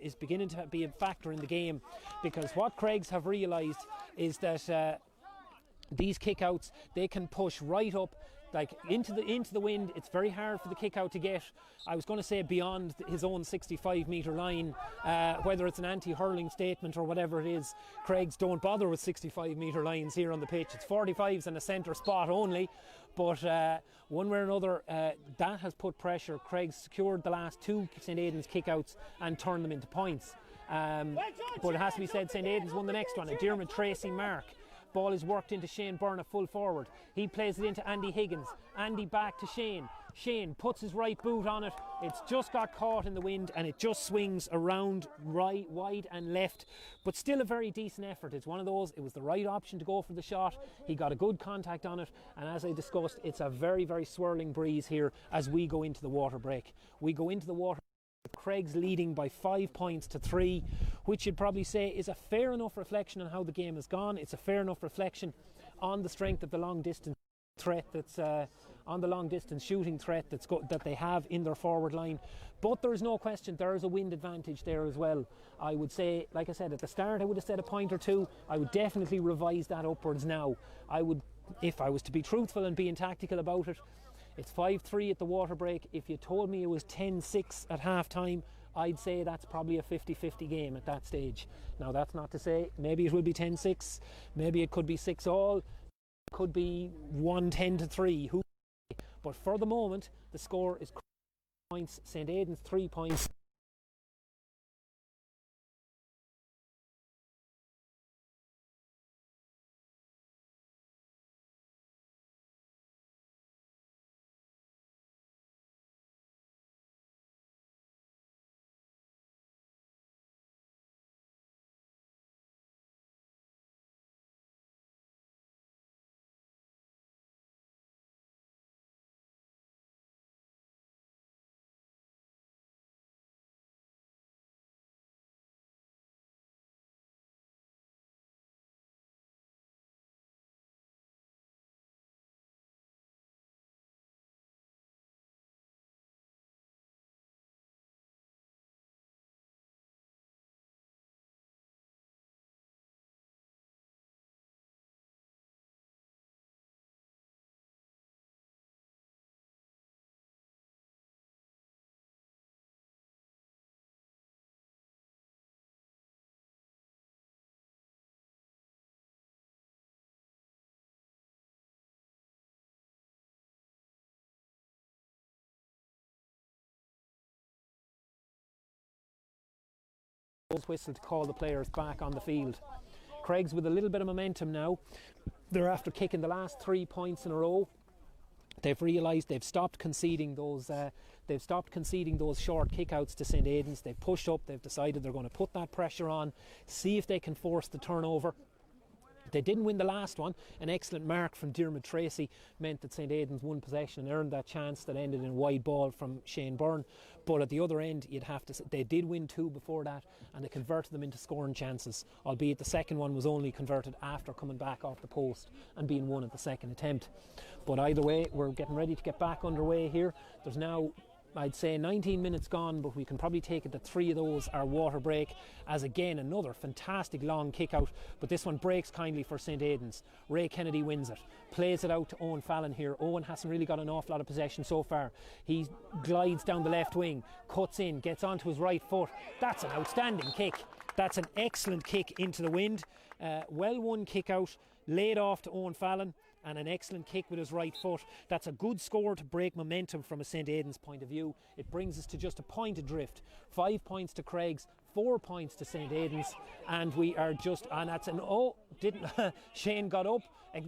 is beginning to be a factor in the game, because what Creggs have realised is that these kickouts, they can push right up into the wind. It's very hard for the kick out to get, I was going to say, beyond his own 65 metre line, whether it's an anti-hurling statement or whatever it is. Creggs don't bother with 65 metre lines here on the pitch. It's 45s and a centre spot only, but one way or another that has put pressure. Creggs secured the last 2 St Aidan's kickouts and turned them into points, but it has to be said St Aidan's won the next one. A Dermot Tracy mark. Ball is worked into Shane Byrne, full forward. He plays it into Andy Higgins. Andy back to Shane. Shane puts his right boot on it. It's just got caught in the wind, and it just swings around right, wide and left. But still a very decent effort. It's one of those, it was the right option to go for the shot. He got a good contact on it, and as I discussed, it's a very, very swirling breeze here as we go into the water break. We go into the water. Creggs leading by 5 points to 3, which you'd probably say is a fair enough reflection on how the game has gone. It's a fair enough reflection on the strength of the long distance threat that's on the long distance shooting threat that they have in their forward line. But there is no question there is a wind advantage there as well. I would say, like I said at the start, I would have said a point or two. I would definitely revise that upwards now. I would, if I was to be truthful and being tactical about it. It's 5-3 at the water break. If you told me it was 10-6 at half time, I'd say that's probably a 50-50 game at that stage. Now, that's not to say maybe it will be 10-6, maybe it could be 6-all, it could be 1-10-3. But for the moment, the score is points. St Aidan's 3 points. Whistle to call the players back on the field. Creggs with a little bit of momentum now. They're after kicking the last 3 points in a row. They've realised they've stopped conceding those short kickouts to St Aidan's. They've pushed up. They've decided they're going to put that pressure on, see if they can force the turnover. They didn't win the last one. An excellent mark from Diarmuid Tracy meant that St Aidan's won possession and earned that chance that ended in a wide ball from Shane Byrne. But at the other end, you'd have to say they did win 2 before that, and they converted them into scoring chances, albeit the second one was only converted after coming back off the post and being won at the second attempt. But either way, we're getting ready to get back underway here. There's now, I'd say, 19 minutes gone, but we can probably take it that 3 of those are water break, as again another fantastic long kick out, but this one breaks kindly for St Aidan's. Ray Kennedy wins it, plays it out to Owen Fallon here. Owen hasn't really got an awful lot of possession so far. He glides down the left wing, cuts in, gets onto his right foot. That's an outstanding kick. That's an excellent kick into the wind. Well won kick out, laid off to Owen Fallon, and an excellent kick with his right foot. That's a good score to break momentum from a St Aidan's point of view. It brings us to just a point adrift. 5 points to Creggs, 4 points to St Aidan's, and we are just, and that's an, oh, didn't, Shane got up.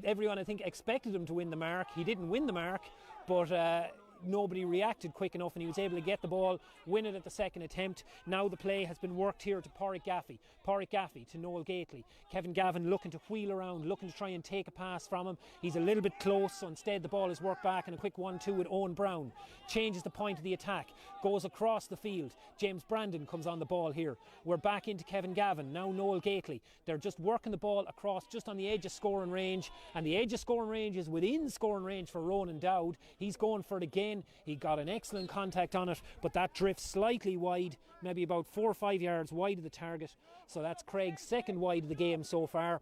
Everyone, I think, expected him to win the mark. He didn't win the mark, but nobody reacted quick enough, and he was able to get the ball, win it at the second attempt. Now the play has been worked here to Pádraig Gaffey. Pádraig Gaffey to Noel Gately. Kevin Gavin looking to wheel around, looking to try and take a pass from him. He's a little bit close, so instead the ball is worked back, and a quick 1-2 with Owen Brown. Changes the point of the attack, goes across the field. James Brandon comes on the ball here. We're back into Kevin Gavin, now Noel Gately. They're just working the ball across just on the edge of scoring range, and the edge of scoring range is within scoring range for Ronan Dowd. He's going for it again. He got an excellent contact on it, but that drifts slightly wide, maybe about 4 or 5 yards wide of the target. So that's Craig's second wide of the game so far.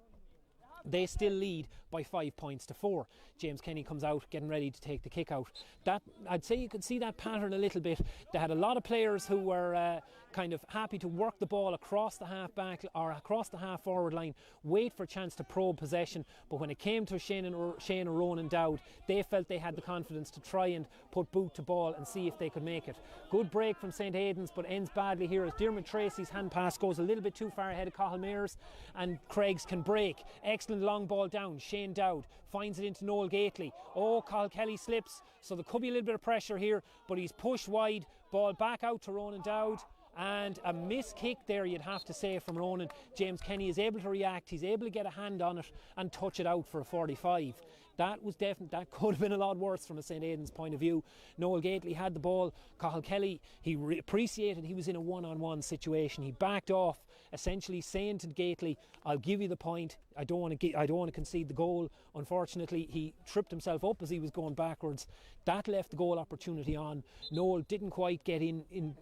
They still lead by 5 points to 4. James Kenny comes out, getting ready to take the kick out. That, I'd say you could see that pattern a little bit. They had a lot of players who were kind of happy to work the ball across the half back or across the half forward line, wait for a chance to probe possession. But when it came to Shane and Ronan Dowd, they felt they had the confidence to try and put boot to ball and see if they could make it. Good break from St Aidan's, but ends badly here as Diarmuid Tracy's hand pass goes a little bit too far ahead of Cathal Mears, and Creggs can break. Excellent long ball down. Shane Dowd finds it into Noel Gately. Oh, Cathal Kelly slips, so there could be a little bit of pressure here, but he's pushed wide. Ball back out to Ronan Dowd, and a miss kick there, you'd have to say, from Ronan. James Kenny is able to react. He's able to get a hand on it and touch it out for a 45. That was definite. That could have been a lot worse from a St Aidan's point of view. Noel Gately had the ball. Cathal Kelly, he appreciated he was in a one-on-one situation. He backed off, essentially saying to Gately, "I'll give you the point. I don't want to concede the goal." Unfortunately, he tripped himself up as he was going backwards. That left the goal opportunity on. Noel didn't quite get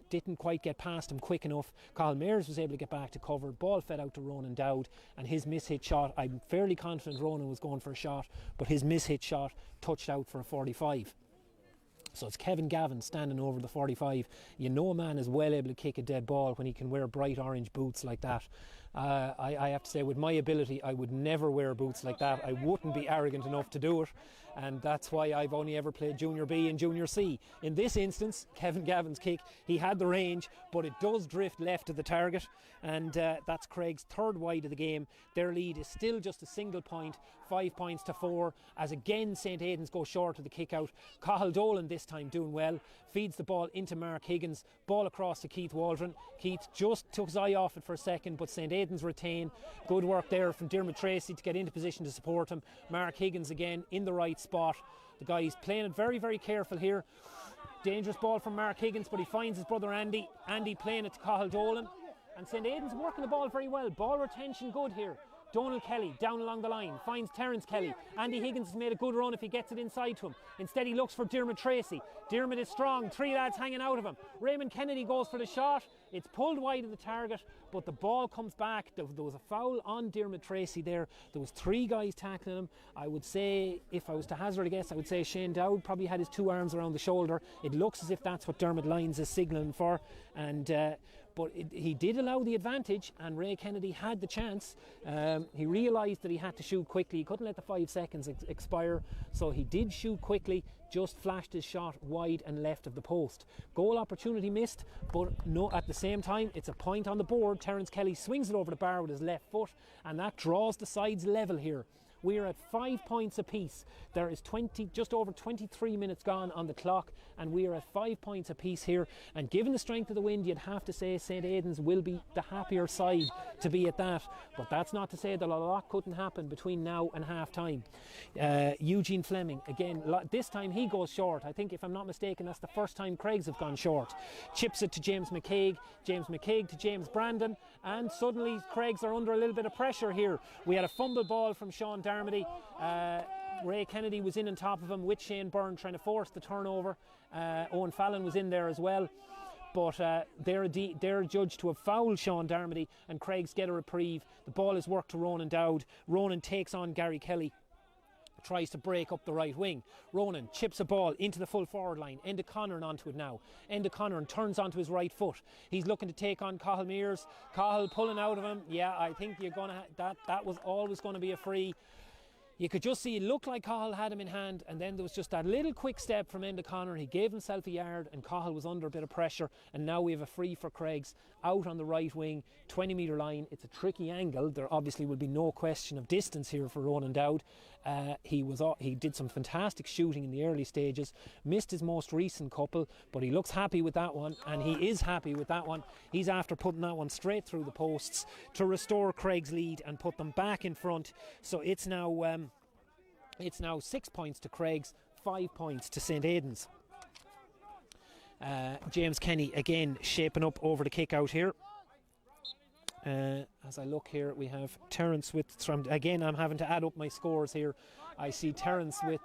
didn't quite get past him quick enough. Cathal Mears was able to get back to cover. Ball fed out to Ronan Dowd, and his miss-hit shot, I'm fairly confident Ronan was going for a shot, but his miss-hit shot touched out for a 45. So it's Kevin Gavin standing over the 45. You know a man is well able to kick a dead ball when he can wear bright orange boots like that. I have to say, with my ability, I would never wear boots like that. I wouldn't be arrogant enough to do it, and that's why I've only ever played Junior B and Junior C. In this instance, Kevin Gavin's kick, he had the range, but it does drift left of the target, and that's Craig's third wide of the game. Their lead is still just a single point, 5 points to 4, as again St Aidan's go short of the kick out. Cathal Dolan this time doing well, feeds the ball into Mark Higgins, ball across to Keith Waldron. Keith just took his eye off it for a second, but St Aidan's retain. Good work there from Diarmuid Tracy to get into position to support him. Mark Higgins again in the right spot. The guy's playing it very, very careful here. Dangerous ball from Mark Higgins, but he finds his brother Andy. Andy playing it to Cathal Dolan, and St Aidan's working the ball very well. Ball retention good here. Donald Kelly down along the line, finds Terence Kelly. Andy Higgins has made a good run if he gets it inside to him. Instead he looks for Diarmuid Tracy. Diarmuid is strong, 3 lads hanging out of him. Raymond Kennedy goes for the shot. It's pulled wide of the target, but the ball comes back. There was a foul on Diarmuid Tracy there. There was 3 guys tackling him. I would say, if I was to hazard a guess, I would say Shane Dowd probably had his 2 arms around the shoulder. It looks as if that's what Dermot Lyons is signalling for, and but he did allow the advantage, and Ray Kennedy had the chance. He realised that he had to shoot quickly. He couldn't let the 5 seconds expire, so he did shoot quickly, just flashed his shot wide and left of the post. Goal opportunity missed, but no, at the same time it's a point on the board. Terence Kelly swings it over the bar with his left foot, and that draws the sides level here. We are at 5 points apiece. There is just over 23 minutes gone on the clock, and we are at 5 points apiece here. And given the strength of the wind, you'd have to say St. Aidan's will be the happier side to be at that. But that's not to say that a lot couldn't happen between now and half time. Eugene Fleming, again, this time he goes short. I think, if I'm not mistaken, that's the first time Creggs have gone short. Chips it to James McCaig to James Brandon, and suddenly Creggs are under a little bit of pressure here. We had a fumble ball from Sean Darmody. Ray Kennedy was in on top of him with Shane Byrne trying to force the turnover. Owen Fallon was in there as well. But they're judged to have fouled Sean Darmody, and Creggs get a reprieve. The ball is worked to Ronan Dowd. Ronan takes on Gary Kelly, tries to break up the right wing. Ronan chips a ball into the full forward line. Enda Conneran onto it now. Enda Conneran turns onto his right foot. He's looking to take on Cathal Mears. Cathal pulling out of him. Yeah, I think you're going to that was always going to be a free. You could just see it looked like Cathal had him in hand, and then there was just that little quick step from Enda Conneran. He gave himself a yard, and Cathal was under a bit of pressure, and now we have a free for Creggs out on the right wing, 20 metre line. It's a tricky angle. There obviously will be no question of distance here for Ronan Dowd. He did some fantastic shooting in the early stages, missed his most recent couple, but he looks happy with that one, and he is happy with that one. He's after putting that one straight through the posts to restore Creggs' lead and put them back in front. So it's now 6 points to Creggs, 5 points to St. Aidan's. James Kenny again shaping up over the kick out here. As I look here, we have Terence with, again I'm having to add up my scores here. I see Terence with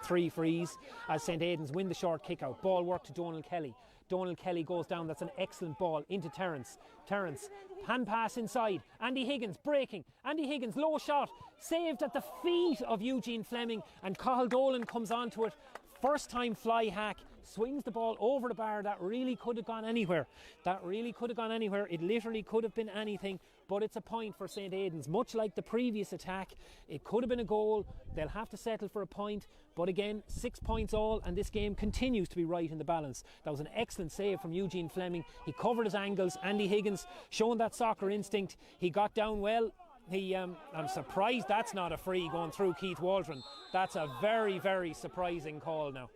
3 frees as St. Aidan's win the short kick out. Ball work to Donal Kelly. Donal Kelly goes down. That's an excellent ball into Terence. Terence, hand pass inside. Andy Higgins breaking. Andy Higgins, low shot, saved at the feet of Eugene Fleming, and Cathal Dolan comes onto it. First time fly hack, swings the ball over the bar. That really could have gone anywhere. It literally could have been anything, but it's a point for St. Aidan's. Much like the previous attack, it could have been a goal. They'll have to settle for a point, but again, 6 points all, and this game continues to be right in the balance. That was an excellent save from Eugene Fleming. He covered his angles. Andy Higgins showing that soccer instinct. He got down well. I'm surprised that's not a free going through Keith Waldron. That's a very, very surprising call now.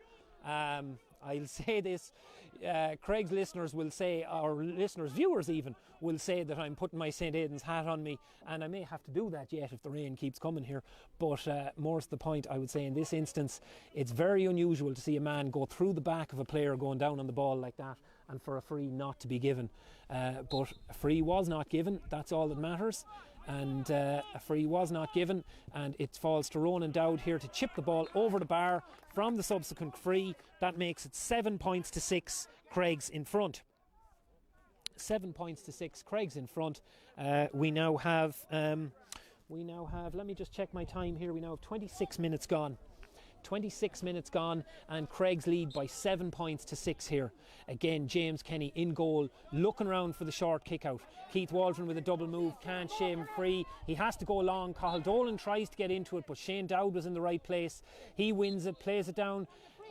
I'll say this, Craig's listeners will say, or listeners, viewers even, will say that I'm putting my St. Aidan's hat on me, and I may have to do that yet if the rain keeps coming here, but more to the point, I would say in this instance, it's very unusual to see a man go through the back of a player going down on the ball like that, and for a free not to be given. But a free was not given, that's all that matters. And a free was not given, and it falls to Ronan Dowd here to chip the ball over the bar from the subsequent free. That makes it 7 points to 6, Creggs in front. 7 points to 6, Creggs in front. We now have, let me just check my time here, we now have 26 minutes gone. 26 minutes gone, and Creggs lead by 7 points to 6 here. Again, James Kenny in goal, looking around for the short kick out. Keith Waldron with a double move, can't shame free. He has to go long. Cathal Dolan tries to get into it, but Shane Dowd was in the right place. He wins it, plays it down.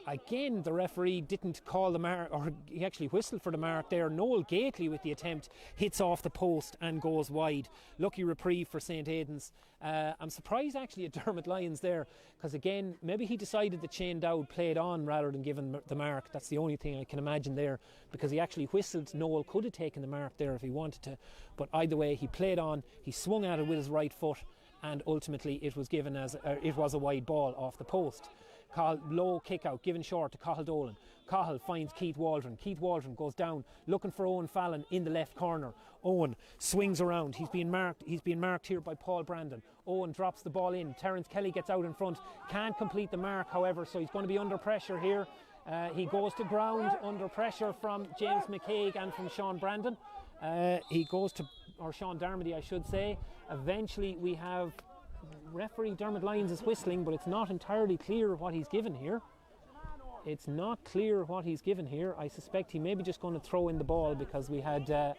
Again, the referee didn't call the mark, or he actually whistled for the mark there. Noel Gately with the attempt hits off the post and goes wide. Lucky reprieve for St. Aidan's. I'm surprised actually at Dermot Lyons there, because again, maybe he decided that Shane Dowd played on rather than giving the mark. That's the only thing I can imagine there, because he actually whistled. Noel could have taken the mark there if he wanted to, but either way, he played on, he swung at it with his right foot, and ultimately it was given as it was a wide ball off the post. Low kick out, given short to Cathal Dolan. Cathal finds Keith Waldron. Keith Waldron goes down, looking for Owen Fallon in the left corner. Owen swings around. He's being marked here by Paul Brandon. Owen drops the ball in. Terence Kelly gets out in front. Can't complete the mark, however, so he's going to be under pressure here. He goes to ground under pressure from James McCaig and from Sean Brandon. Sean Darmody, I should say. Eventually we have referee Dermot Lyons is whistling, but it's not entirely clear what he's given here. I suspect he may be just going to throw in the ball, because we had a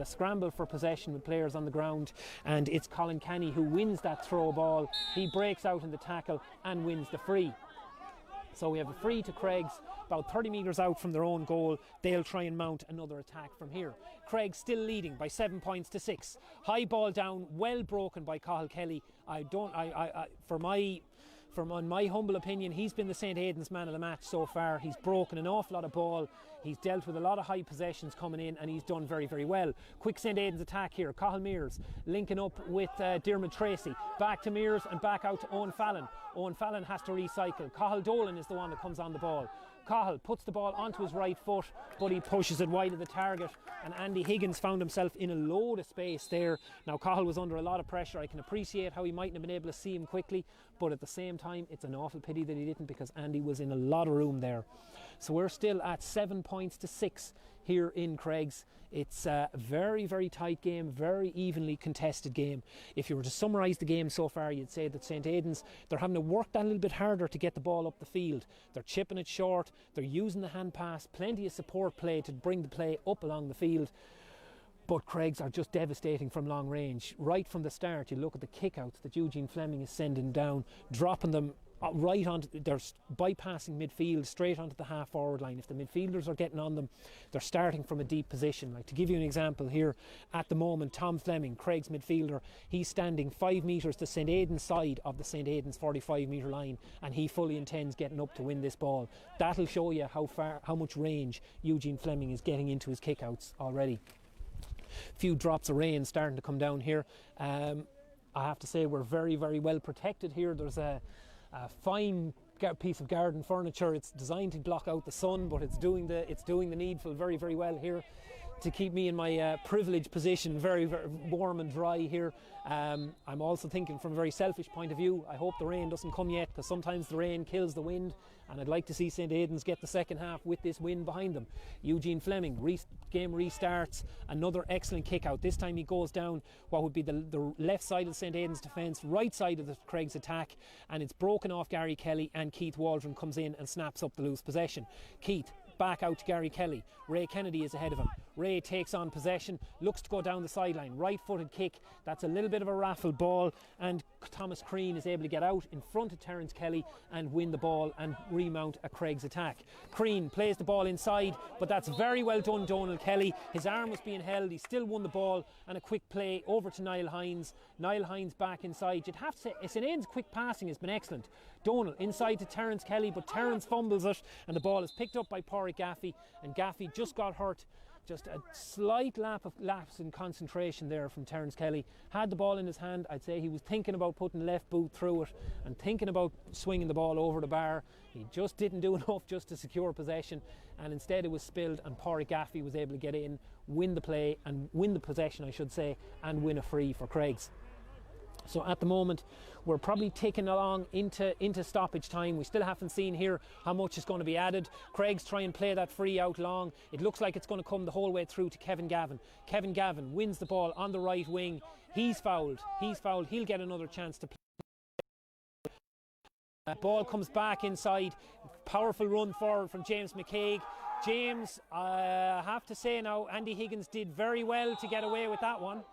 scramble for possession with players on the ground, and it's Colin Canny who wins that throw ball. He breaks out in the tackle and wins the free. So we have a free to Creggs, about 30 metres out from their own goal. They'll try and mount another attack from here. Creggs still leading by 7 points to 6. High ball down, well broken by Cathal Kelly. In my humble opinion, he's been the St. Aidan's man of the match so far. He's broken an awful lot of ball. He's dealt with a lot of high possessions coming in, and he's done very, very well. Quick St. Aidan's attack here. Cathal Mears linking up with Diarmuid Tracy. Back to Mears and back out to Owen Fallon. Owen Fallon has to recycle. Cathal Dolan is the one that comes on the ball. Cathal puts the ball onto his right foot, but he pushes it wide of the target, and Andy Higgins found himself in a load of space there. Now Cathal was under a lot of pressure. I can appreciate how he mightn't have been able to see him quickly, but at the same time it's an awful pity that he didn't, because Andy was in a lot of room there. So we're still at 7 points to 6 here in Creggs. It's a very, very tight game, very evenly contested game. If you were to summarise the game so far, you'd say that St. Aidan's, they're having to work that a little bit harder to get the ball up the field. They're chipping it short, they're using the hand pass, plenty of support play to bring the play up along the field. But Creggs are just devastating from long range. Right from the start, you look at the kickouts that Eugene Fleming is sending down, dropping them right onto, they're bypassing midfield straight onto the half forward line. If the midfielders are getting on them, they're starting from a deep position. Like, to give you an example here, at the moment Tom Fleming, Creggs midfielder, he's standing 5 metres to St. Aidan's side of the St. Aidan's 45 metre line, and he fully intends getting up to win this ball. That'll show you how much range Eugene Fleming is getting into his kickouts already. Few drops of rain starting to come down here. I have to say we're very, very well protected here. There's a fine piece of garden furniture. It's designed to block out the sun, but it's doing the needful very, very well here to keep me in my privileged position, very, very warm and dry here. I'm also thinking from a very selfish point of view, I hope the rain doesn't come yet, because sometimes the rain kills the wind, and I'd like to see St. Aidan's get the second half with this wind behind them. Eugene Fleming, game restarts, another excellent kick out. This time he goes down what would be the left side of St. Aidan's defence, right side of the Creggs attack, and it's broken off Gary Kelly, and Keith Waldron comes in and snaps up the loose possession. Keith back out to Gary Kelly. Ray Kennedy is ahead of him. Ray takes on possession, looks to go down the sideline, right-footed kick. That's a little bit of a raffle ball, and Thomas Crean is able to get out in front of Terence Kelly and win the ball and remount a Creggs attack. Crean plays the ball inside, but that's very well done, Donald Kelly. His arm was being held, he still won the ball, and a quick play over to Niall Hines. Niall Hines back inside. You'd have to say St. Aidan's quick passing has been excellent. Donald inside to Terence Kelly, but Terence fumbles it, and the ball is picked up by Pádraig Gaffey, and Gaffey just got hurt. Just a slight lapse in concentration there from Terence Kelly. Had the ball in his hand, I'd say he was thinking about putting the left boot through it and thinking about swinging the ball over the bar. He just didn't do enough just to secure possession, and instead it was spilled, and Pádraig Gaffey was able to get in, win the play, and win the possession, I should say, and win a free for Creggs. So at the moment we're probably ticking along into stoppage time. We still haven't seen here how much is going to be added. Creggs try and play that free out long. It looks like it's going to come the whole way through to Kevin Gavin. Kevin Gavin wins the ball on the right wing. He's fouled. He'll get another chance to play. Ball comes back inside. Powerful run forward from James McCaig. James, I have to say now, Andy Higgins did very well to get away with that one.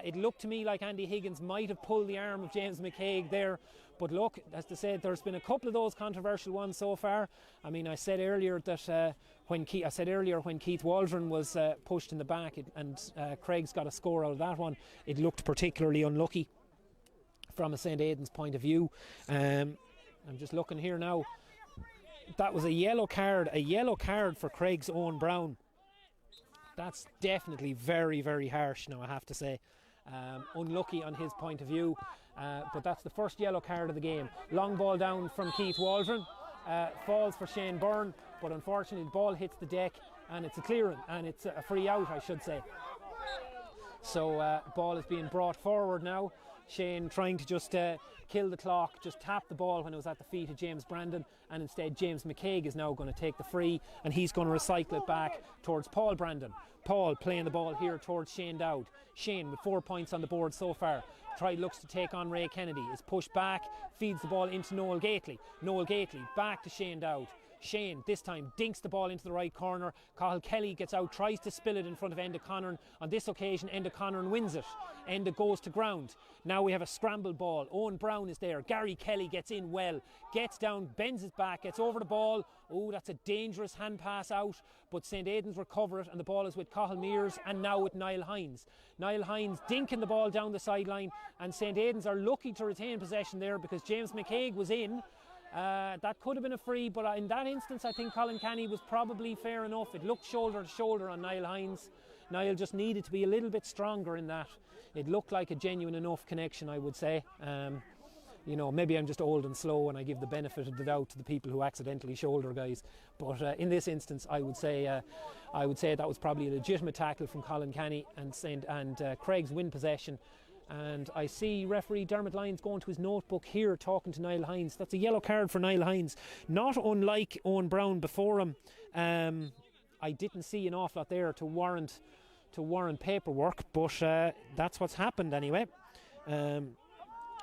It looked to me like Andy Higgins might have pulled the arm of James McCaig there, but look, as I said, there's been a couple of those controversial ones so far. I mean, I said earlier that when Keith Waldron was pushed in the back and Creggs got a score out of that one, it looked particularly unlucky from a St. Aidan's point of view. I'm just looking here now. That was a yellow card for Creggs' Owen Brown. That's definitely very, very harsh now, I have to say. Unlucky on his point of view, but that's the first yellow card of the game. Long ball down from Keith Waldron, falls for Shane Byrne, but unfortunately the ball hits the deck and it's a clearing, and it's a free out, I should say. So ball is being brought forward now. Shane trying to just kill the clock, just tap the ball when it was at the feet of James Brandon, and instead James McCaig is now going to take the free, and he's going to recycle it back towards Paul Brandon. Paul playing the ball here towards Shane Dowd. Shane with 4 points on the board so far. Looks to take on Ray Kennedy, is pushed back, feeds the ball into Noel Gately. Noel Gately back to Shane Dowd. Shane this time dinks the ball into the right corner. Cathal Kelly gets out, tries to spill it in front of Enda Conneran. On this occasion, Enda Conneran wins it. Enda goes to ground. Now we have a scrambled ball. Owen Brown is there. Gary Kelly gets in well, gets down, bends his back, gets over the ball. Oh, that's a dangerous hand pass out, but St. Aidan's recover it, and the ball is with Cathal Mears and now with Niall Hines. Niall Hines dinking the ball down the sideline, and St. Aidan's are lucky to retain possession there because James McCaig was in. That could have been a free, but in that instance I think Colin Canny was probably fair enough. It looked shoulder to shoulder on Niall Hines. Niall just needed to be a little bit stronger in that. It looked like a genuine enough connection, I would say. You know, maybe I'm just old and slow and I give the benefit of the doubt to the people who accidentally shoulder guys. But in this instance, I would say that was probably a legitimate tackle from Colin Canny, and Creggs win possession. And I see referee Dermot Lyons going to his notebook here talking to Niall Hines. That's a yellow card for Niall Hines, not unlike Owen Brown before him. I didn't see an awful lot there to warrant paperwork, but that's what's happened anyway.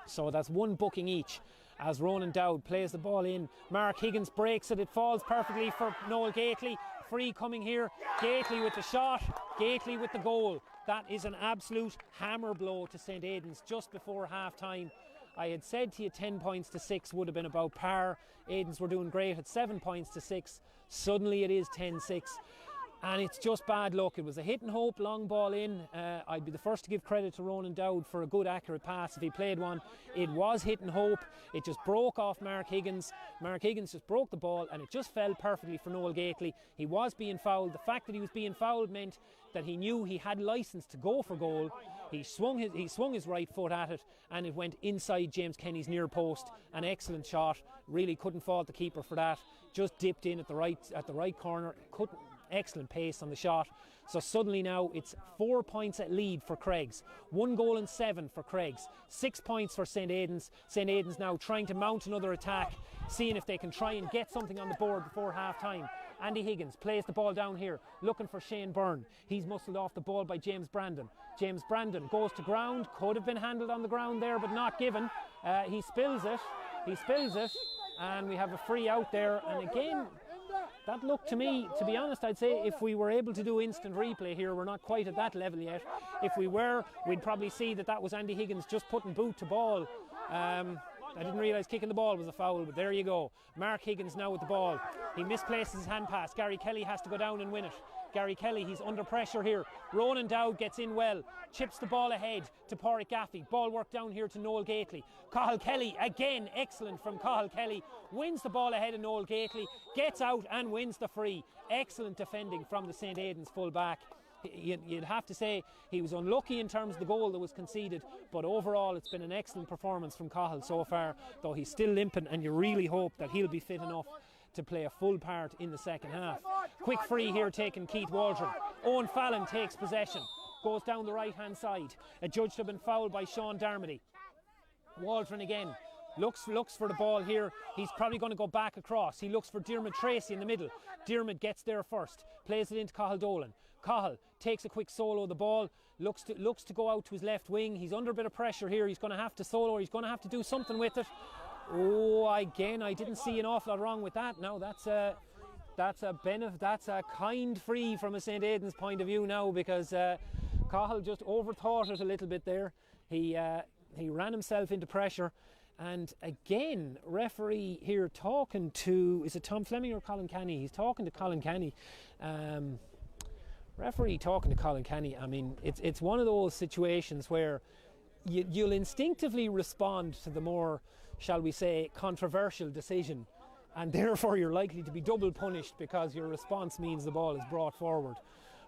So that's one booking each as Ronan Dowd plays the ball in. Mark Higgins breaks it. It falls perfectly for Noel Gately. Free coming here. Gately with the shot. Gately with the goal. That is an absolute hammer blow to St. Aidan's just before half time. I had said to you 10 points to 6 would have been about par. Aidan's were doing great at 7 points to 6. Suddenly it is 10-6. And it's just bad luck. It was a hit and hope long ball in. I'd be the first to give credit to Ronan Dowd for a good accurate pass if he played one. It was hit and hope. It just broke off Mark Higgins. Mark Higgins just broke the ball and it just fell perfectly for Noel Gately. He was being fouled. The fact that he was being fouled meant that he knew he had licence to go for goal. He swung his right foot at it and it went inside James Kenny's near post. An excellent shot. Really couldn't fault the keeper for that. Just dipped in at the right corner. Excellent pace on the shot. So suddenly now it's 4 points at lead for Creggs. 1 goal and 7 for Creggs. 6 points for St. Aidan's. St. Aidan's now trying to mount another attack, seeing if they can try and get something on the board before half time. Andy Higgins plays the ball down here, looking for Shane Byrne. He's muscled off the ball by James Brandon. James Brandon goes to ground. Could have been handled on the ground there, but not given. He spills it. And we have a free out there. And again, that looked to me, to be honest, I'd say if we were able to do instant replay here, we're not quite at that level yet. If we were, we'd probably see that was Andy Higgins just putting boot to ball. I didn't realise kicking the ball was a foul, but there you go. Mark Higgins now with the ball. He misplaces his hand pass. Gary Kelly has to go down and win it. Gary Kelly, he's under pressure here. Ronan Dowd gets in well, chips the ball ahead to Pádraig Gaffey. Ball work down here to Noel Gately. Cathal Kelly, again excellent from Cathal Kelly, wins the ball ahead of Noel Gately, gets out and wins the free. Excellent defending from the St. Aidan's full back. You'd have to say he was unlucky in terms of the goal that was conceded, but overall it's been an excellent performance from Cathal so far, though he's still limping, and you really hope that he'll be fit enough to play a full part in the second half. Quick free here taken Keith Waldron. Owen Fallon takes possession, goes down the right hand side, adjudged to have been fouled by Sean Darmody. Waldron again looks for the ball here. He's probably going to go back across. He looks for Diarmuid Tracy in the middle. Diarmuid gets there first, plays it into Cathal Dolan. Cathal takes a quick solo of the ball, looks to go out to his left wing. He's under a bit of pressure here. He's going to have to solo, he's going to have to do something with it. Oh, again, I didn't see an awful lot wrong with that. Now that's a benefit. That's a kind free from a St. Aidan's point of view now, because Cathal just overthought it a little bit there. He ran himself into pressure. And again, referee here talking to, is it Tom Fleming or Colin Canny? He's talking to Colin Canny. Referee talking to Colin Canny. I mean, it's one of those situations where you'll instinctively respond to the more, shall we say, controversial decision, and therefore you're likely to be double punished because your response means the ball is brought forward.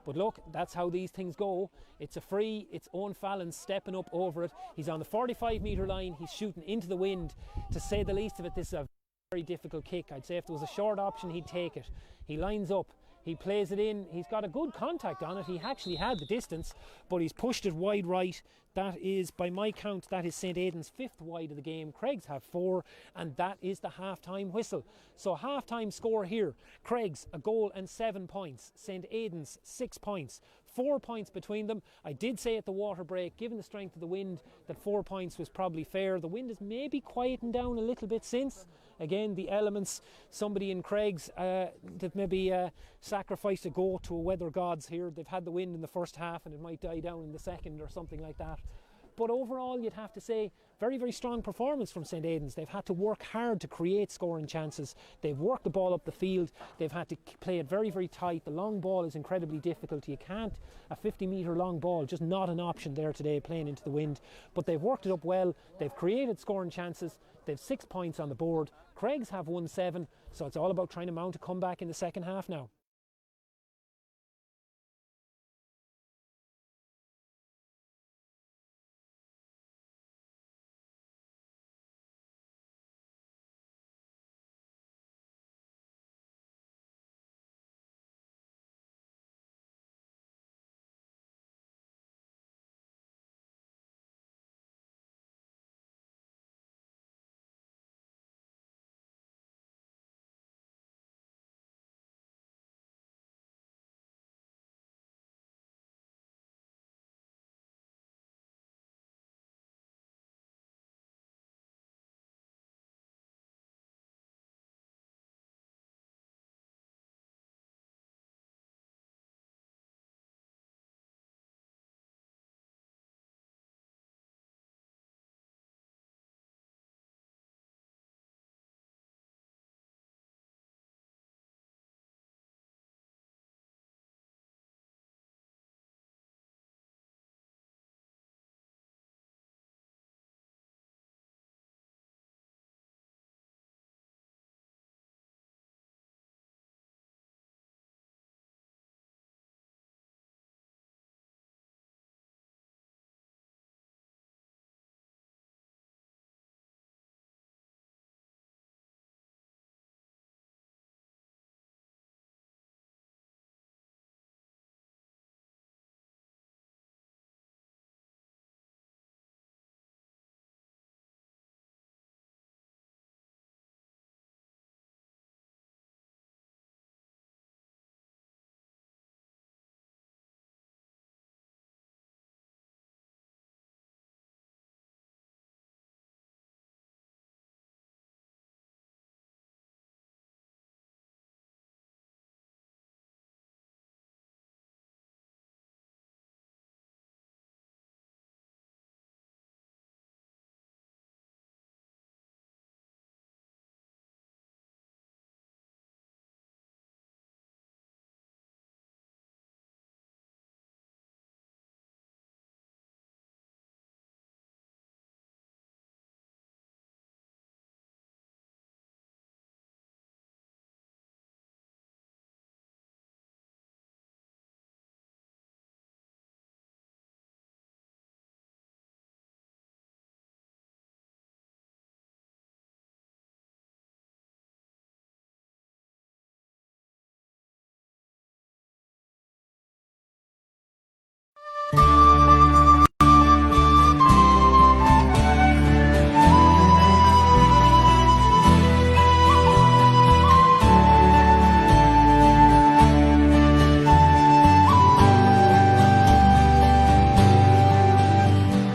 But look, that's how these things go. It's a free, it's Owen Fallon stepping up over it. He's on the 45 metre line, he's shooting into the wind. To say the least of it, this is a very difficult kick. I'd say if there was a short option, he'd take it. He lines up, he plays it in, he's got a good contact on it. He actually had the distance, but he's pushed it wide right. That is, by my count, that is St. Aidan's 5th wide of the game. Creggs have 4, and that is the half-time whistle. So half-time score here: Creggs a goal and 7 points, St. Aidan's 6 points. 4 points between them. I did say at the water break, given the strength of the wind, that 4 points was probably fair. The wind has maybe quietened down a little bit since. Again, the elements, somebody in Creggs that maybe sacrificed a goat to a weather gods here. They've had the wind in the first half and it might die down in the second or something like that. But overall, you'd have to say, very, very strong performance from St. Aidan's. They've had to work hard to create scoring chances. They've worked the ball up the field. They've had to play it very, very tight. The long ball is incredibly difficult. You can't, a 50-metre long ball, just not an option there today, playing into the wind. But they've worked it up well. They've created scoring chances. They've 6 points on the board. Creggs have won 7, so it's all about trying to mount a comeback in the second half now.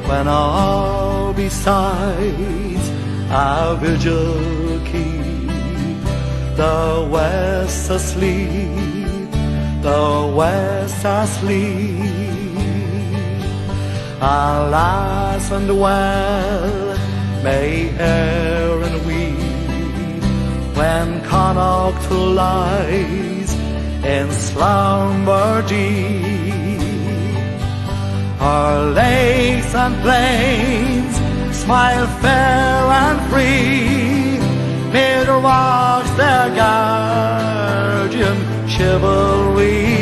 When all besides our vigil keep, the west asleep, the west asleep. Alas and well may err and weep when Connacht lies in slumber deep. Our lakes and plains smile fair and free, mid rocks their guardian chivalry.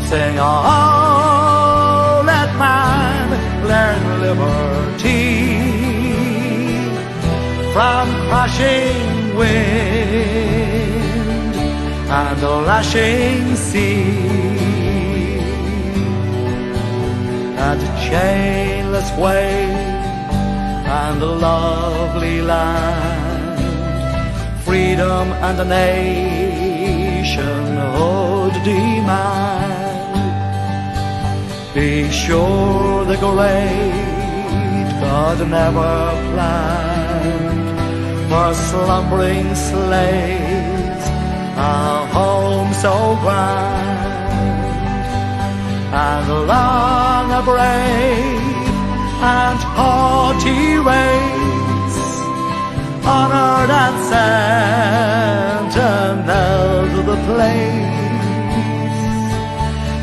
Sing all, let man learn liberty from crashing wind and the lashing sea. And a chainless way and a lovely land, freedom and a nation whole. would demand. Be sure the great God never planned for slumbering slaves a home so grand, and long a brave and haughty race, honored and sentinel to the place.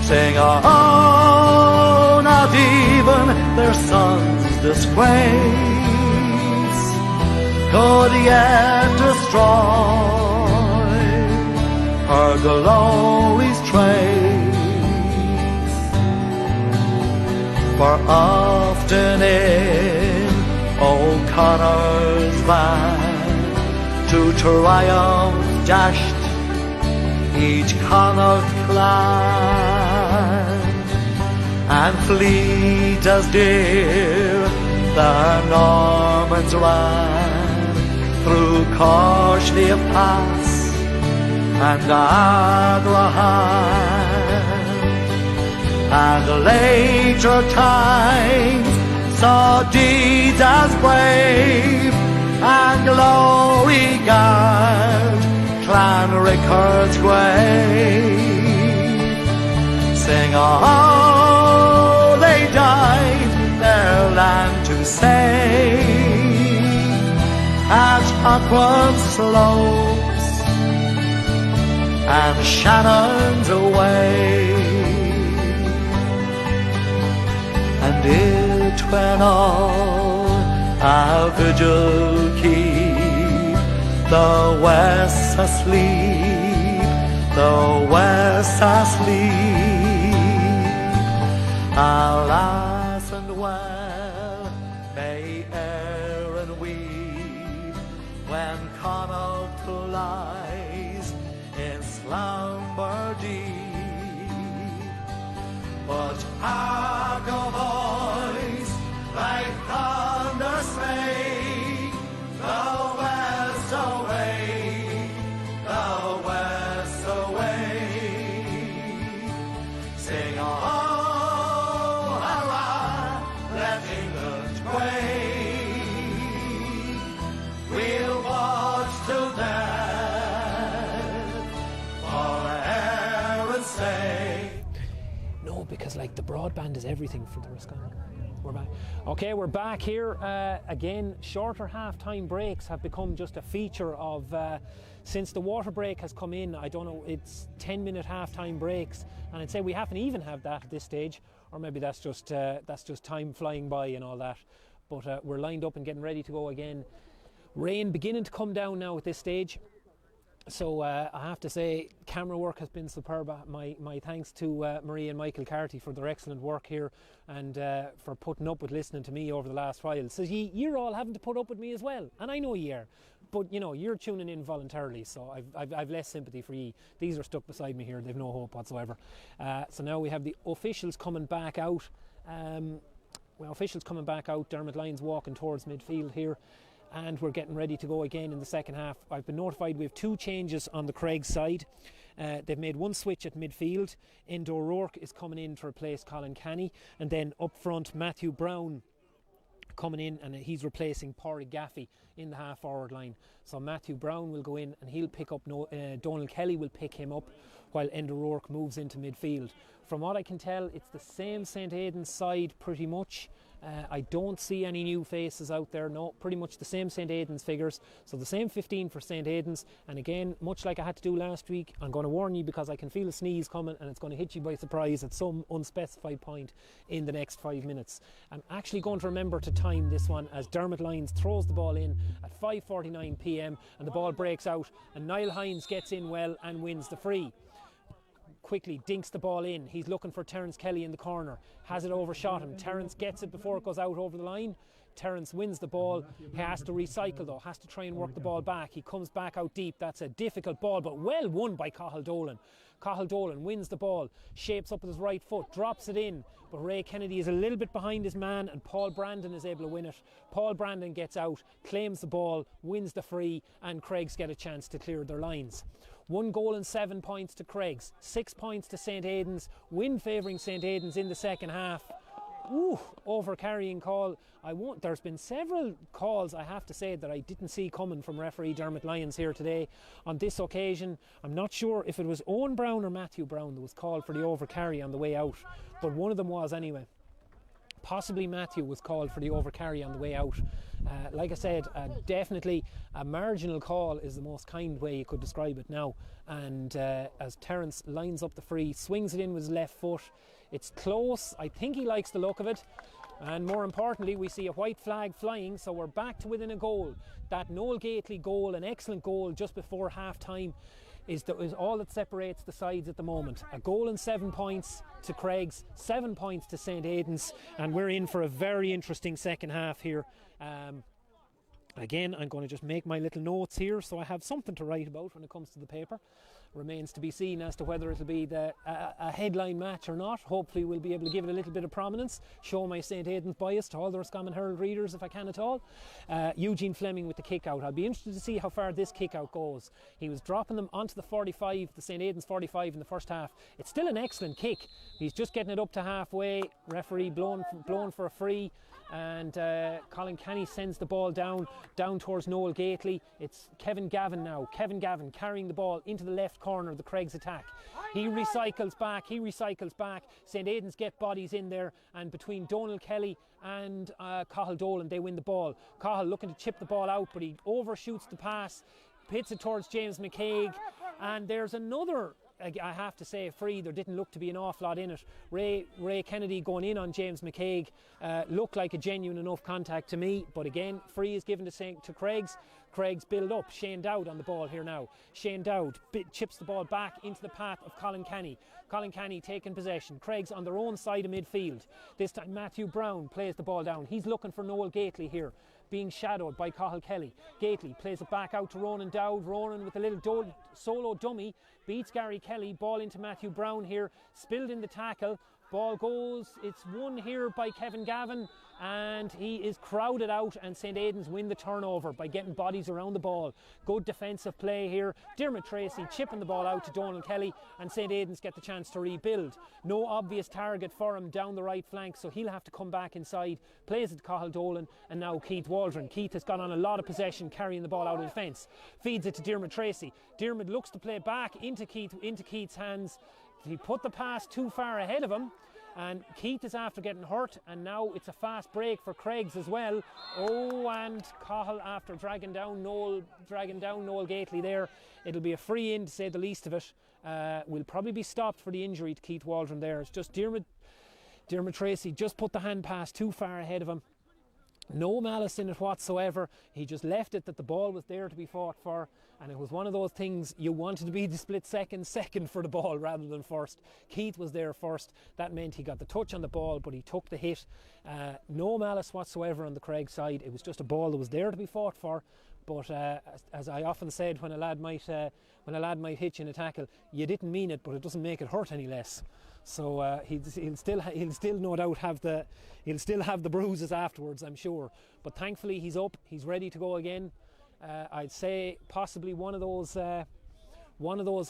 Sing, oh, not even their sons' disgrace could yet destroy her glory's trace. For often in O'Connor's van to triumph dashed each Connacht clan, and fleet as deer the Normans ran through Corshnev Pass and Agrahan. And later times saw deeds as brave and glory guard Clan Rickard's grave. Sing, oh, they died their land to save at Auckland's slopes and Shannon's away. And it when all our vigil keep, the West's asleep, the West's asleep. Alas and well may Erin weep when Connacht lies in slumber deep. But hark a voice like thunder say, the West away, the West away. Sing, oh, hurrah, let England quake. We'll watch till death for Erin's sake. No, because like the broadband is everything for the Roscommon. We're back. Okay, we're back here again. Shorter half-time breaks have become just a feature of since the water break has come in. I don't know, it's 10-minute half-time breaks, and I'd say we haven't even have that at this stage, or maybe that's just time flying by and all that. But we're lined up and getting ready to go again. Rain beginning to come down now at this stage. So I have to say, camera work has been superb. My thanks to Marie and Michael Carty for their excellent work here, and for putting up with listening to me over the last while. So you're all having to put up with me as well, and I know you are. But you know, you're tuning in voluntarily, so I've less sympathy for you. These are stuck beside me here; they've no hope whatsoever. So now we have the officials coming back out. Officials coming back out. Dermot Lyons walking towards midfield here. And we're getting ready to go again in the second half. I've been notified we have 2 changes on the Creggs side. They've made 1 switch at midfield. Enda O'Rourke is coming in to replace Colin Canny, and then up front Matthew Brown coming in, and he's replacing Pádraig Gaffey in the half-forward line. So Matthew Brown will go in and he'll pick up Donal Kelly will pick him up, while Enda O'Rourke moves into midfield. From what I can tell, it's the same St. Aidan's side pretty much. I don't see any new faces out there, no, pretty much the same St. Aidan's figures. So the same 15 for St. Aidan's, and again, much like I had to do last week, I'm going to warn you because I can feel a sneeze coming and it's going to hit you by surprise at some unspecified point in the next 5 minutes. I'm actually going to remember to time this one as Dermot Lyons throws the ball in at 5:49 p.m. and the ball breaks out and Niall Hines gets in well and wins the free. Quickly dinks the ball in. He's looking for Terence Kelly in the corner. Has it overshot him. Terence gets it before it goes out over the line. Terence wins the ball. He has to recycle though. Has to try and work the ball back. He comes back out deep. That's a difficult ball, but well won by Cathal Dolan. Cathal Dolan wins the ball. Shapes up with his right foot. Drops it in. But Ray Kennedy is a little bit behind his man and Paul Brandon is able to win it. Paul Brandon gets out, claims the ball, wins the free, and Creggs get a chance to clear their lines. 1 goal and 7 points to Creggs, 6 points to St Aidan's, win favouring St Aidan's in the second half. Over carrying call. There's been several calls, I have to say, that I didn't see coming from referee Dermot Lyons here today on this occasion. I'm not sure if it was Owen Brown or Matthew Brown that was called for the over carry on the way out, but one of them was anyway. Possibly Matthew was called for the over carry on the way out. Like I said, definitely a marginal call is the most kind way you could describe it now. And as Terence lines up the free, swings it in with his left foot. It's close. I think he likes the look of it. And more importantly, we see a white flag flying, so we're back to within a goal. That Noel Gately goal, an excellent goal just before half time, is all that separates the sides at the moment. A goal and 7 points to Creggs, 7 points to St Aidan's, and we're in for a very interesting second half here. Again, I'm going to just make my little notes here so I have something to write about when it comes to the paper. Remains to be seen as to whether it'll be a headline match or not. Hopefully we'll be able to give it a little bit of prominence, show my St Aidan's bias to all the Roscommon Herald readers if I can at all. Eugene Fleming with the kick out. I'll be interested to see how far this kick out goes. He was dropping them onto the 45, the St Aidan's 45 in the first half. It's still an excellent kick. He's just getting it up to halfway. Referee blown for a free, and Colin Kenny sends the ball down towards Noel Gately. It's Kevin Gavin now. Kevin Gavin carrying the ball into the left corner of the Creggs attack. He recycles back. St Aidan's get bodies in there, and between Donal Kelly and Cathal Dolan, they win the ball. Cathal looking to chip the ball out, but he overshoots the pass, hits it towards James McCaig, and there's another, I have to say, free. There didn't look to be an awful lot in it. Ray Kennedy going in on James McCaig looked like a genuine enough contact to me, but again, free is given to Creggs. Creggs build up. Shane Dowd on the ball here now. Shane Dowd chips the ball back into the path of Colin Kenny. Colin Kenny taking possession. Creggs on their own side of midfield. This time Matthew Brown plays the ball down. He's looking for Noel Gately here, being shadowed by Cathal Kelly. Gately plays it back out to Ronan Dowd. Ronan with a little solo dummy beats Gary Kelly. Ball into Matthew Brown here, spilled in the tackle. Ball goes, it's won here by Kevin Gavin, and he is crowded out, and St Aidan's win the turnover by getting bodies around the ball. Good defensive play here. Dermot Tracy chipping the ball out to Donal Kelly, and St Aidan's get the chance to rebuild. No obvious target for him down the right flank, so he'll have to come back inside. Plays it to Cathal Dolan, and now Keith Waldron. Keith has got on a lot of possession, carrying the ball out of the fence. Feeds it to Dermot Tracy. Dermot looks to play back into Keith's hands. He put the pass too far ahead of him, and Keith is after getting hurt, and now it's a fast break for Creggs as well. And Cathal after dragging down Noel Gately there. It'll be a free in, to say the least of it. Will probably be stopped for the injury to Keith Waldron there. It's just Dermot Tracy just put the hand pass too far ahead of him. No malice in it whatsoever. He just left it that the ball was there to be fought for, and it was one of those things you wanted to be the split second for the ball rather than first. Keith was there first. That meant he got the touch on the ball, but he took the hit. No malice whatsoever on the Creggs side. It was just a ball that was there to be fought for. But as I often said, when a lad might hit you in a tackle, you didn't mean it, but it doesn't make it hurt any less. So he'll still no doubt have the bruises afterwards, I'm sure. But thankfully he's up, he's ready to go again. I'd say possibly one of those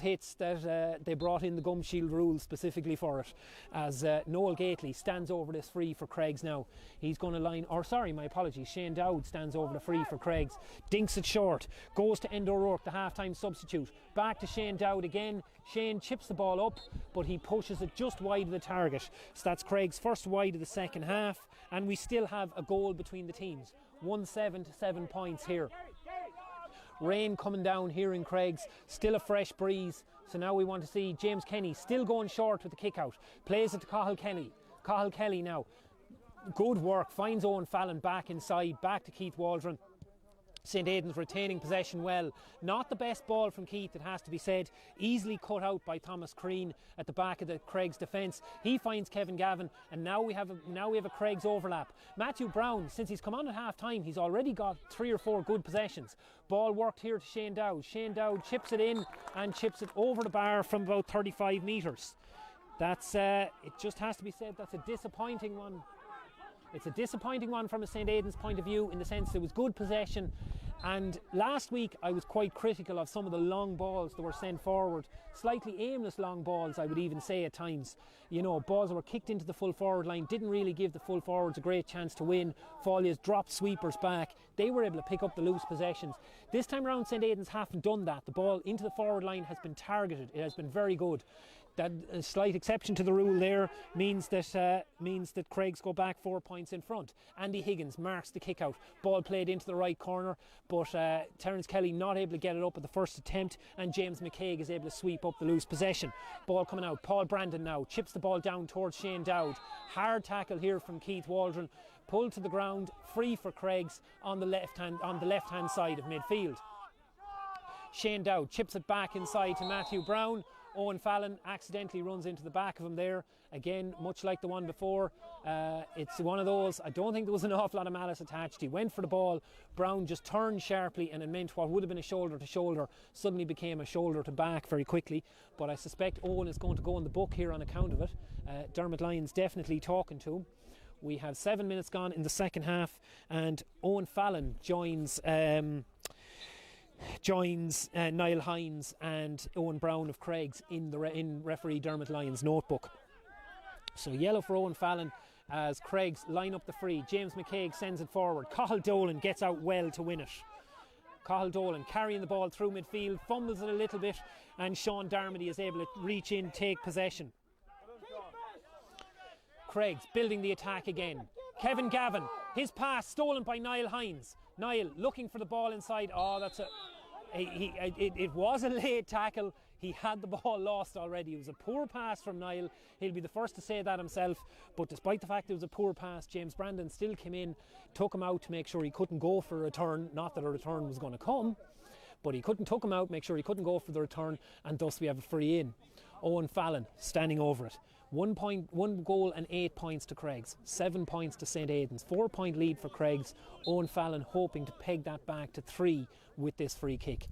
hits that they brought in the gum shield rule specifically for it, as Noel Gately stands over this free for Creggs now. He's going to Shane Dowd stands over the free for Creggs, dinks it short, goes to Endo O'Rourke, the half-time substitute, back to Shane Dowd again. Shane chips the ball up, but he pushes it just wide of the target. So that's Creggs' first wide of the second half, and we still have a goal between the teams. 1-7 to 7 points here. Rain coming down here in Creggs, still a fresh breeze, so now we want to see James Kenny still going short with the kick out, plays it to Cathal Kelly. Cathal Kelly now, good work, finds Owen Fallon back inside, back to Keith Waldron. St Aidan's retaining possession well. Not the best ball from Keith, it has to be said. Easily cut out by Thomas Crean at the back of the Creggs defence. He finds Kevin Gavin, and now we have a Creggs overlap. Matthew Brown, since he's come on at half time, he's already got 3 or 4 good possessions. Ball worked here to Shane Dowd. Shane Dowd chips it in and chips it over the bar from about 35 metres. That's it just has to be said, that's a disappointing one. It's a disappointing one from a St Aidan's point of view, in the sense there was good possession. And last week I was quite critical of some of the long balls that were sent forward, slightly aimless long balls I would even say at times. You know, balls that were kicked into the full forward line didn't really give the full forwards a great chance to win. Follia's dropped sweepers back. They were able to pick up the loose possessions. This time around St Aidan's haven't done that. The ball into the forward line has been targeted. It has been very good. That a slight exception to the rule there means that Creggs go back 4 points in front. Andy Higgins marks the kick out. Ball played into the right corner, but Terence Kelly not able to get it up at the first attempt, and James McCaig is able to sweep up the loose possession. Ball coming out. Paul Brandon now chips the ball down towards Shane Dowd. Hard tackle here from Keith Waldron. Pulled to the ground, free for Creggs on the left hand side of midfield. Shane Dowd chips it back inside to Matthew Brown. Owen Fallon accidentally runs into the back of him there. Again, much like the one before, it's one of those, I don't think there was an awful lot of malice attached. He went for the ball, Brown just turned sharply, and it meant what would have been a shoulder to shoulder suddenly became a shoulder to back very quickly. But I suspect Owen is going to go in the book here on account of it. Dermot Lyons definitely talking to him. We have 7 minutes gone in the second half, and Owen Fallon joins Niall Hines and Owen Brown of Creggs in referee Dermot Lyons' notebook. So yellow for Owen Fallon as Creggs line up the free. James McCaig sends it forward. Cathal Dolan gets out well to win it. Cathal Dolan carrying the ball through midfield, fumbles it a little bit, and Sean Darmody is able to reach in, take possession. Creggs building the attack again. Kevin Gavin, his pass stolen by Niall Hines. Niall looking for the ball inside. Oh, that's it was a late tackle. He had the ball lost already. It was a poor pass from Niall. He'll be the first to say that himself. But despite the fact it was a poor pass, James Brandon still came in, took him out to make sure he couldn't go for a return. Not that a return was going to come, but he took him out, make sure he couldn't go for the return, and thus we have a free in. Owen Fallon standing over it. 1 goal and 8 points to Creggs. 7 points to St Aidan's. 4 point lead for Creggs. Owen Fallon hoping to peg that back to 3 with this free kick.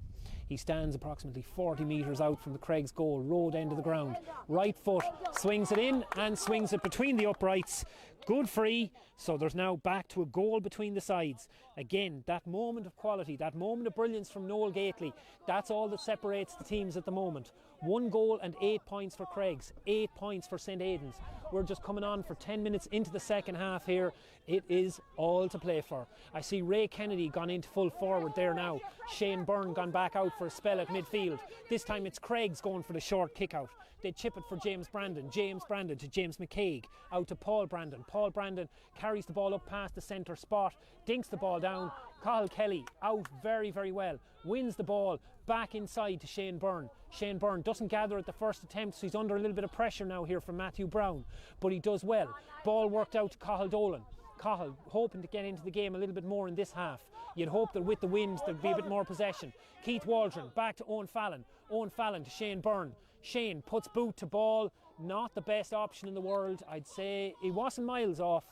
He stands approximately 40 metres out from the Creggs goal, road end of the ground. Right foot, swings it in and swings it between the uprights. Good free, so there's now back to a goal between the sides. Again, that moment of quality, that moment of brilliance from Noel Gately, that's all that separates the teams at the moment. 1 goal and 8 points for Creggs, 8 points for St Aidan's. We're just coming on for 10 minutes into the second half here. It is all to play for. I see Ray Kennedy gone into full forward there now. Shane Byrne gone back out for a spell at midfield. This time it's Creggs going for the short kick out. They chip it for James Brandon. James Brandon to James McCaig. Out to Paul Brandon. Paul Brandon carries the ball up past the centre spot. Dinks the ball down. Cathal Kelly out very, very well. Wins the ball. Back inside to Shane Byrne. Shane Byrne doesn't gather at the first attempt, so he's under a little bit of pressure now here from Matthew Brown. But he does well. Ball worked out to Cathal Dolan. Cathal hoping to get into the game a little bit more in this half. You'd hope that with the wind there'd be a bit more possession. Keith Waldron back to Owen Fallon. Owen Fallon to Shane Byrne. Shane puts boot to ball. Not the best option in the world. I'd say he wasn't miles off,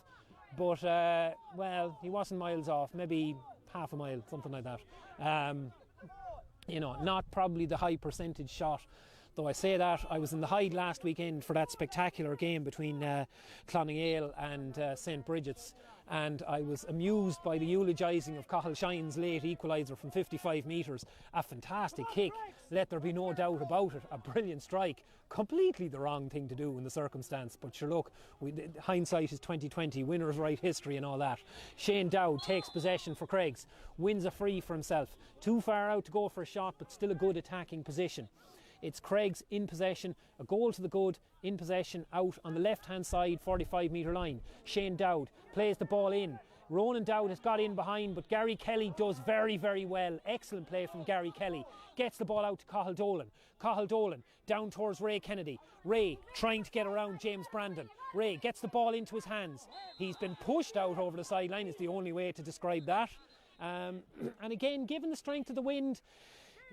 but he wasn't miles off. Maybe half a mile, something like that. Not probably the high percentage shot. Though I say that, I was in the Hyde last weekend for that spectacular game between Cloningale and St Bridget's, and I was amused by the eulogising of Cathal Shine's late equaliser from 55 metres. A fantastic kick, let there be no doubt about it. A brilliant strike. Completely the wrong thing to do in the circumstance, but sure, look, hindsight is 2020, winners write history and all that. Shane Dowd takes possession for Creggs, wins a free for himself. Too far out to go for a shot, but still a good attacking position. It's Creggs in possession, a goal to the good, in possession, out on the left-hand side, 45-metre line. Shane Dowd plays the ball in. Ronan Dowd has got in behind, but Gary Kelly does very, very well. Excellent play from Gary Kelly. Gets the ball out to Cathal Dolan. Cathal Dolan down towards Ray Kennedy. Ray trying to get around James Brandon. Ray gets the ball into his hands. He's been pushed out over the sideline, is the only way to describe that. And again, given the strength of the wind,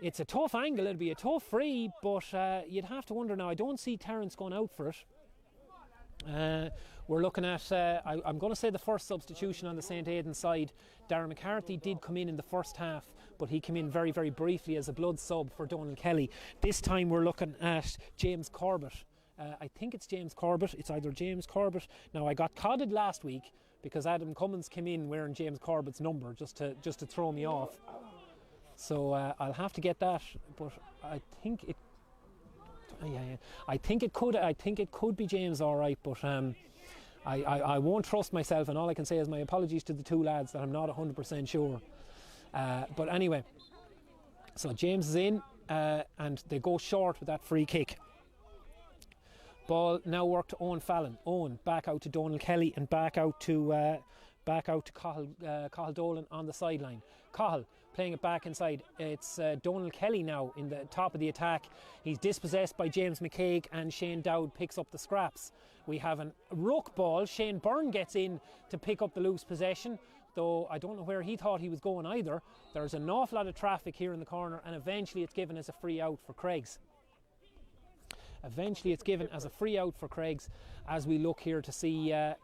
it's a tough angle, it'll be a tough free, but you'd have to wonder now. I don't see Terence going out for it. We're looking at, I'm going to say the first substitution on the St Aidan side. Darren McCarthy did come in the first half, but he came in very, very briefly as a blood sub for Donald Kelly. This time we're looking at James Corbett. I think it's James Corbett. It's either James Corbett. Now, I got codded last week because Adam Cummins came in wearing James Corbett's number just to throw me off. So I'll have to get that, but I think it. I think it could be James, all right, but I won't trust myself, and all I can say is my apologies to the two lads that I'm not 100% sure. But anyway, so James is in, and they go short with that free kick. Ball now worked to Owen Fallon. Owen back out to Donald Kelly, and back out to Cathal Dolan on the sideline. Cathal playing it back inside. It's Donald Kelly now in the top of the attack. He's dispossessed by James McCaig, and Shane Dowd picks up the scraps. We have a ruck ball. Shane Byrne gets in to pick up the loose possession, though I don't know where he thought he was going either. There's an awful lot of traffic here in the corner, and eventually it's given as a free out for Creggs. Eventually it's given as a free out for Creggs, as we look here to see, I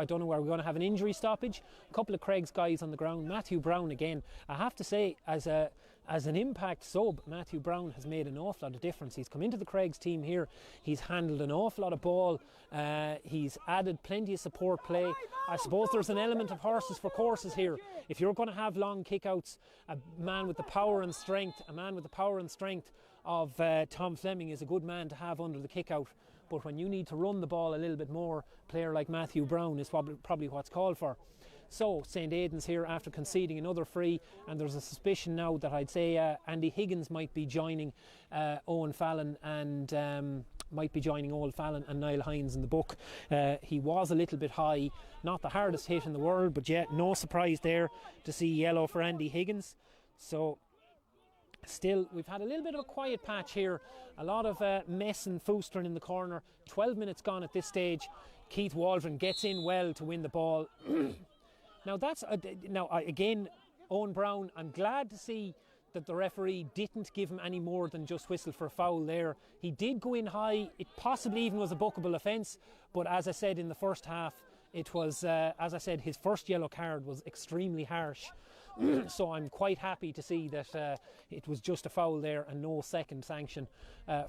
don't know, are we going to have an injury stoppage? A couple of Creggs guys on the ground. Matthew Brown again. I have to say, as an impact sub, Matthew Brown has made an awful lot of difference. He's come into the Creggs team here. He's handled an awful lot of ball. He's added plenty of support play. I suppose there's an element of horses for courses here. If you're going to have long kickouts, a man with the power and strength of Tom Fleming is a good man to have under the kick-out. But when you need to run the ball a little bit more, a player like Matthew Brown is probably what's called for. So St. Aidan's here after conceding another free, and there's a suspicion now that I'd say Andy Higgins might be joining Owen Fallon and Niall Hines in the book. He was a little bit high, not the hardest hit in the world, but yet no surprise there to see yellow for Andy Higgins. So still, we've had a little bit of a quiet patch here. A lot of mess and foostering in the corner. 12 minutes gone at this stage. Keith Waldron gets in well to win the ball. Now again, Owen Brown, I'm glad to see that the referee didn't give him any more than just whistle for a foul there. He did go in high. It possibly even was a bookable offence, but as I said in the first half, it was, his first yellow card was extremely harsh. So I'm quite happy to see that it was just a foul there and no second sanction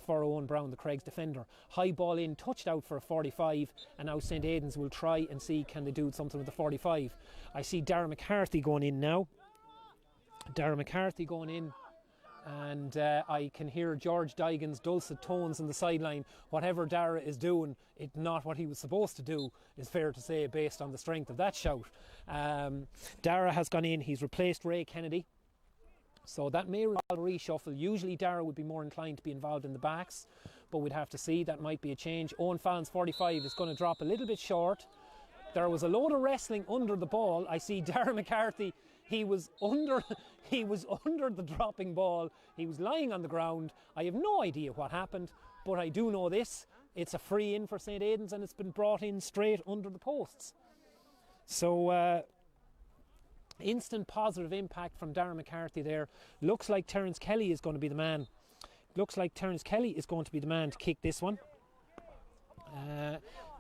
for Owen Brown, the Creggs defender. High ball in, touched out for a 45, and now St. Aidan's will try and see can they do something with the 45. I see Darragh McCarthy going in now. And I can hear George Daigan's dulcet tones on the sideline. Whatever Darragh is doing, it's not what he was supposed to do, is fair to say, based on the strength of that shout. Darragh has gone in. He's replaced Ray Kennedy. So that may involve a reshuffle. Usually Darragh would be more inclined to be involved in the backs, but we'd have to see. That might be a change. Owen Fallon's 45 is going to drop a little bit short. There was a load of wrestling under the ball. I see Darragh McCarthy. He was under the dropping ball. He was lying on the ground. I have no idea what happened, but I do know this. It's a free in for St. Aidan's, and it's been brought in straight under the posts. So instant positive impact from Darragh McCarthy there. Looks like Terence Kelly is going to be the man. To kick this one.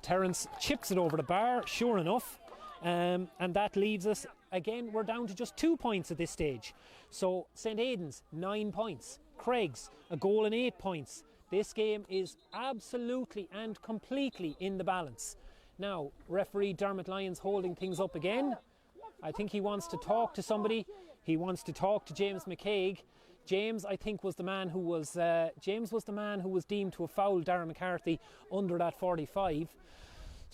Terence chips it over the bar, sure enough. And that leaves us, again, we're down to just 2 points at this stage. So St. Aidan's, 9 points. Creggs, a goal and 8 points. This game is absolutely and completely in the balance. Now, referee Dermot Lyons holding things up again. I think he wants to talk to somebody. He wants to talk to James McCaig. James, I think, was the man who was deemed to have fouled Darragh McCarthy under that 45.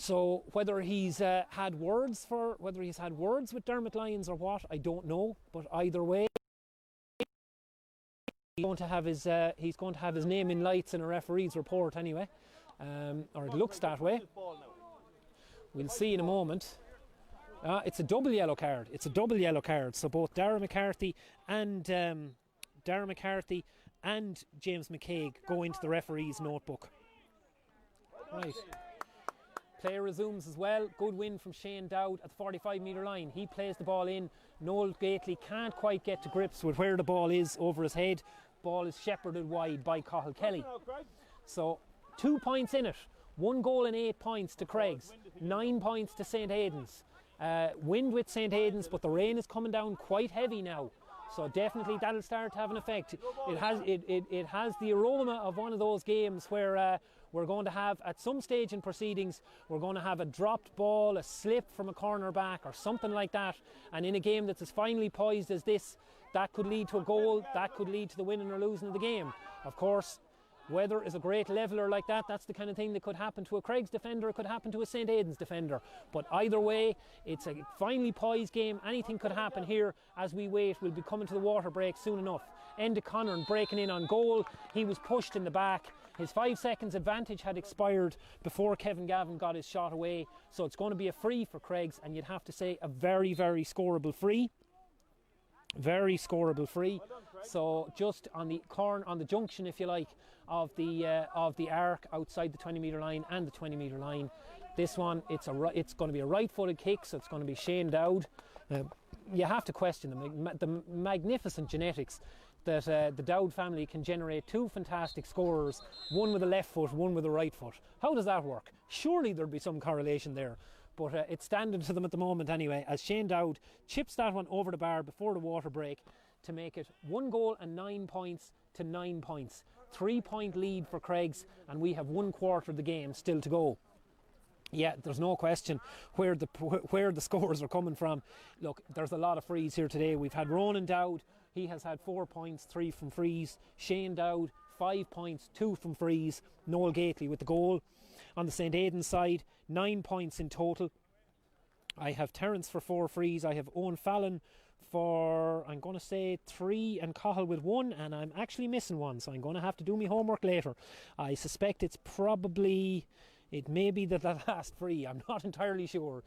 So whether he's had words with Dermot Lyons or what, I don't know. But either way, he's going to have his name in lights in a referee's report anyway, or it looks that way. We'll see in a moment. It's a double yellow card. So both Darragh McCarthy and James McCaig go into the referee's notebook. Right. Play resumes as well. Good win from Shane Dowd at the 45-metre line. He plays the ball in. Noel Gately can't quite get to grips with where the ball is over his head. Ball is shepherded wide by Cathal Kelly. So 2 points in it. 1 goal and 8 points to Creggs. 9 points to St. Aidan's. Wind with St. Aidan's, but the rain is coming down quite heavy now. So definitely that'll start to have an effect. It has the aroma of one of those games where we're going to have, at some stage in proceedings, we're going to have a dropped ball, a slip from a cornerback or something like that, and in a game that's as finely poised as this, that could lead to a goal, that could lead to the winning or losing of the game. Of course, weather is a great leveller like that. That's the kind of thing that could happen to a Creggs defender, it could happen to a St. Aidan's defender. But either way, it's a finely poised game. Anything could happen here as we wait. We'll be coming to the water break soon enough. Enda Conran breaking in on goal. He was pushed in the back. His 5 seconds advantage had expired before Kevin Gavin got his shot away. So it's going to be a free for Creggs, and you'd have to say a very, very scoreable free. Very scoreable free. So just on the junction, if you like, of the arc outside the 20-metre line and the 20-metre line. This one, it's going to be a right-footed kick, so it's going to be Shane Dowd. You have to question the magnificent genetics that the Dowd family can generate two fantastic scorers, one with a left foot, one with a right foot. How does that work? Surely there'd be some correlation there. But it's standing to them at the moment anyway, as Shane Dowd chips that one over the bar before the water break to make it 1 goal and 9 points to 9 points. 3-point lead for Creggs, and we have 1/4 of the game still to go. Yeah, there's no question where the scores are coming from. Look, there's a lot of frees here today. We've had Ronan Dowd, he has had 4 points, 3 from frees. Shane Dowd, 5 points, 2 from frees. Noel Gately with the goal. On the St. Aidan side, 9 points in total. I have Terence for 4 frees. I have Owen Fallon for, I'm going to say 3, and Cahill with 1, and I'm actually missing 1, so I'm going to have to do my homework later. I suspect it may be the last free. I'm not entirely sure.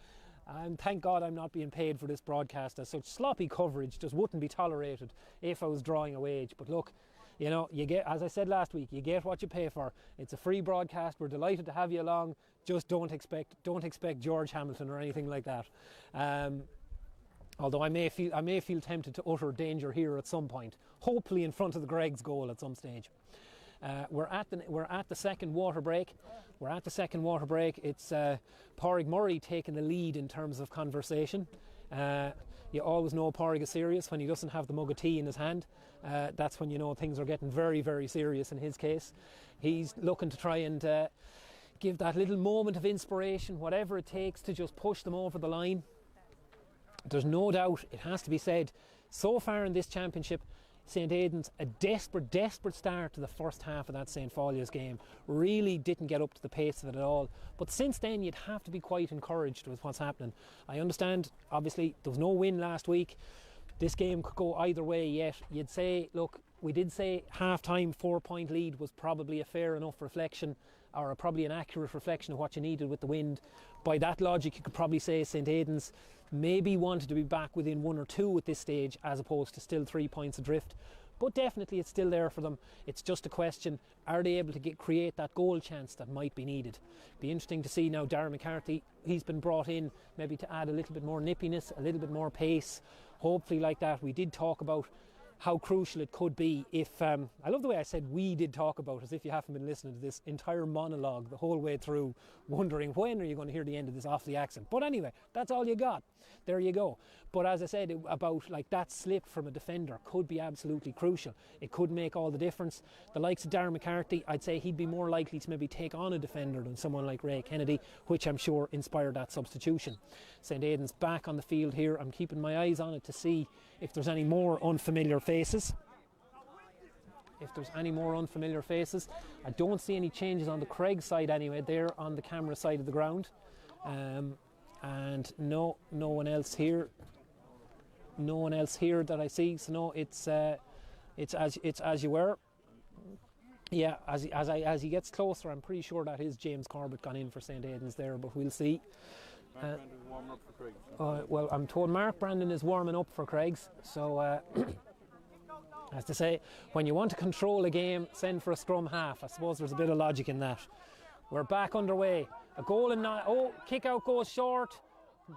And thank God I'm not being paid for this broadcast, as such sloppy coverage just wouldn't be tolerated if I was drawing a wage. But look, you know, you get, as I said last week, you get what you pay for. It's a free broadcast. We're delighted to have you along. Just don't expect George Hamilton or anything like that. Although I may feel tempted to utter danger here at some point. Hopefully in front of the Creggs goal at some stage. We're at the second water break. It's Pádraig Murray taking the lead in terms of conversation. You always know Pádraig is serious when he doesn't have the mug of tea in his hand. That's when you know things are getting very, very serious in his case. He's looking to try and give that little moment of inspiration, whatever it takes to just push them over the line. There's no doubt, it has to be said, so far in this championship, St. Aidan's, a desperate start to the first half of that St. Folia's game. Really didn't get up to the pace of it at all. But since then, you'd have to be quite encouraged with what's happening. I understand, obviously, there was no win last week. This game could go either way yet. You'd say, look, we did say half-time 4-point lead was probably a fair enough reflection, or probably an accurate reflection of what you needed with the wind. By that logic, you could probably say St. Aidan's maybe wanted to be back within 1 or 2 at this stage, as opposed to still 3 points adrift. But definitely it's still there for them. It's just a question, are they able to create that goal chance that might be needed? Be interesting to see now. Darren McCarthy, he's been brought in maybe to add a little bit more nippiness, a little bit more pace, hopefully like that. We did talk about how crucial it could be if, I love the way I said we did talk about, as if you haven't been listening to this entire monologue the whole way through, wondering when are you going to hear the end of this off the accent. But anyway, that's all you got. There you go. But as I said, about like that slip from a defender could be absolutely crucial. It could make all the difference. The likes of Darren McCarthy, I'd say he'd be more likely to maybe take on a defender than someone like Ray Kennedy, which I'm sure inspired that substitution. St. Aidan's back on the field here. I'm keeping my eyes on it to see if there's any more unfamiliar faces. I don't see any changes on the Creggs side anyway. They're on the camera side of the ground, and no one else here that I see. So no, it's as you were. Yeah, as he gets closer, I'm pretty sure that is James Corbett gone in for St. Aidan's there, but we'll see. Mark Brandon warming up for Creggs. Well, I'm told Mark Brandon is warming up for Creggs, so as to say, when you want to control a game, send for a scrum half. I suppose there's a bit of logic in that. We're back underway. A goal and kick out goes short.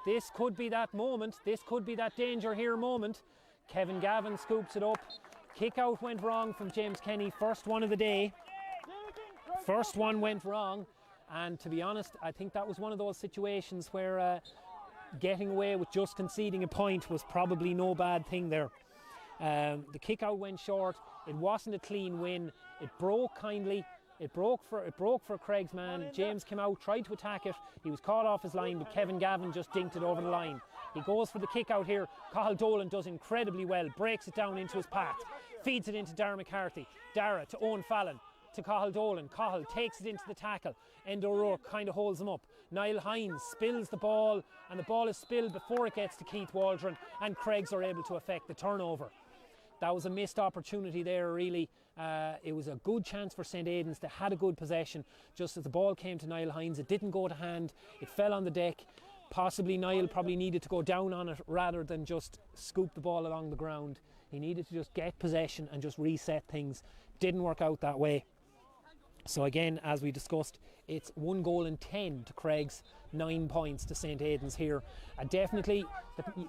This could be that moment. This could be that danger here moment. Kevin Gavin scoops it up. Kick out went wrong from James Kenny. First one of the day. First one went wrong. And to be honest, I think that was one of those situations where getting away with just conceding a point was probably no bad thing there. The kick out went short. It wasn't a clean win. It broke kindly. It broke for Creggs' man. James came out, tried to attack it. He was caught off his line, but Kevin Gavin just dinked it over the line. He goes for the kick out here. Cathal Dolan does incredibly well, breaks it down into his path, feeds it into Dara McCarthy. Dara to Owen Fallon, to Cathal Dolan. Cathal takes it into the tackle. Enda O'Rourke kind of holds him up. Niall Hines spills the ball, and the ball is spilled before it gets to Keith Waldron, and Creggs are able to effect the turnover. That was a missed opportunity there, really. It was a good chance for St. Aidan's. They had a good possession. Just as the ball came to Niall Hines, it didn't go to hand. It fell on the deck. Possibly Niall probably needed to go down on it rather than just scoop the ball along the ground. He needed to just get possession and just reset things. Didn't work out that way. So again, as we discussed, it's 1 goal and 10 to Creggs, 9 points to St. Aidan's here. And definitely,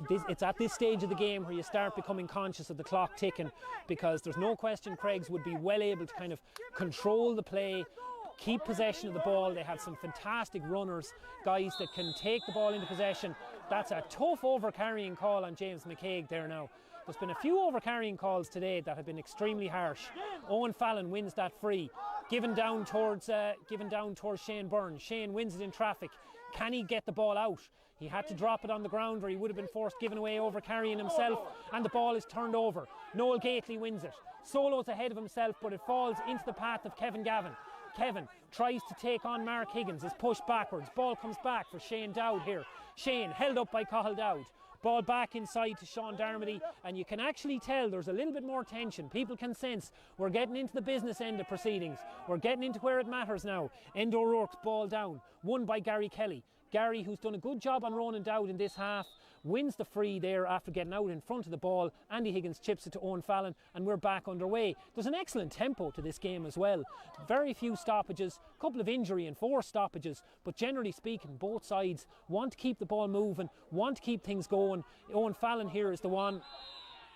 it's at this stage of the game where you start becoming conscious of the clock ticking, because there's no question Creggs would be well able to kind of control the play, keep possession of the ball. They have some fantastic runners, guys that can take the ball into possession. That's a tough over-carrying call on James McCaig there now. There's been a few over-carrying calls today that have been extremely harsh. Owen Fallon wins that free. Given down towards Shane Byrne. Shane wins it in traffic. Can he get the ball out? He had to drop it on the ground, or he would have been forced giving away over-carrying himself, and the ball is turned over. Noel Gately wins it. Solo's ahead of himself, but it falls into the path of Kevin Gavin. Kevin tries to take on Mark Higgins, is pushed backwards. Ball comes back for Shane Dowd here. Shane held up by Cathal Dowd. Ball back inside to Sean Darmody, and you can actually tell there's a little bit more tension. People can sense we're getting into the business end of proceedings. We're getting into where it matters now. Enda O'Rourke's ball down, won by Gary Kelly. Gary, who's done a good job on Ronan Dowd in this half, wins the free there after getting out in front of the ball. Andy Higgins chips it to Owen Fallon, and we're back underway. There's an excellent tempo to this game as well. Very few stoppages, a couple of injury and 4 stoppages, but generally speaking, both sides want to keep the ball moving, want to keep things going. Owen Fallon here is the one.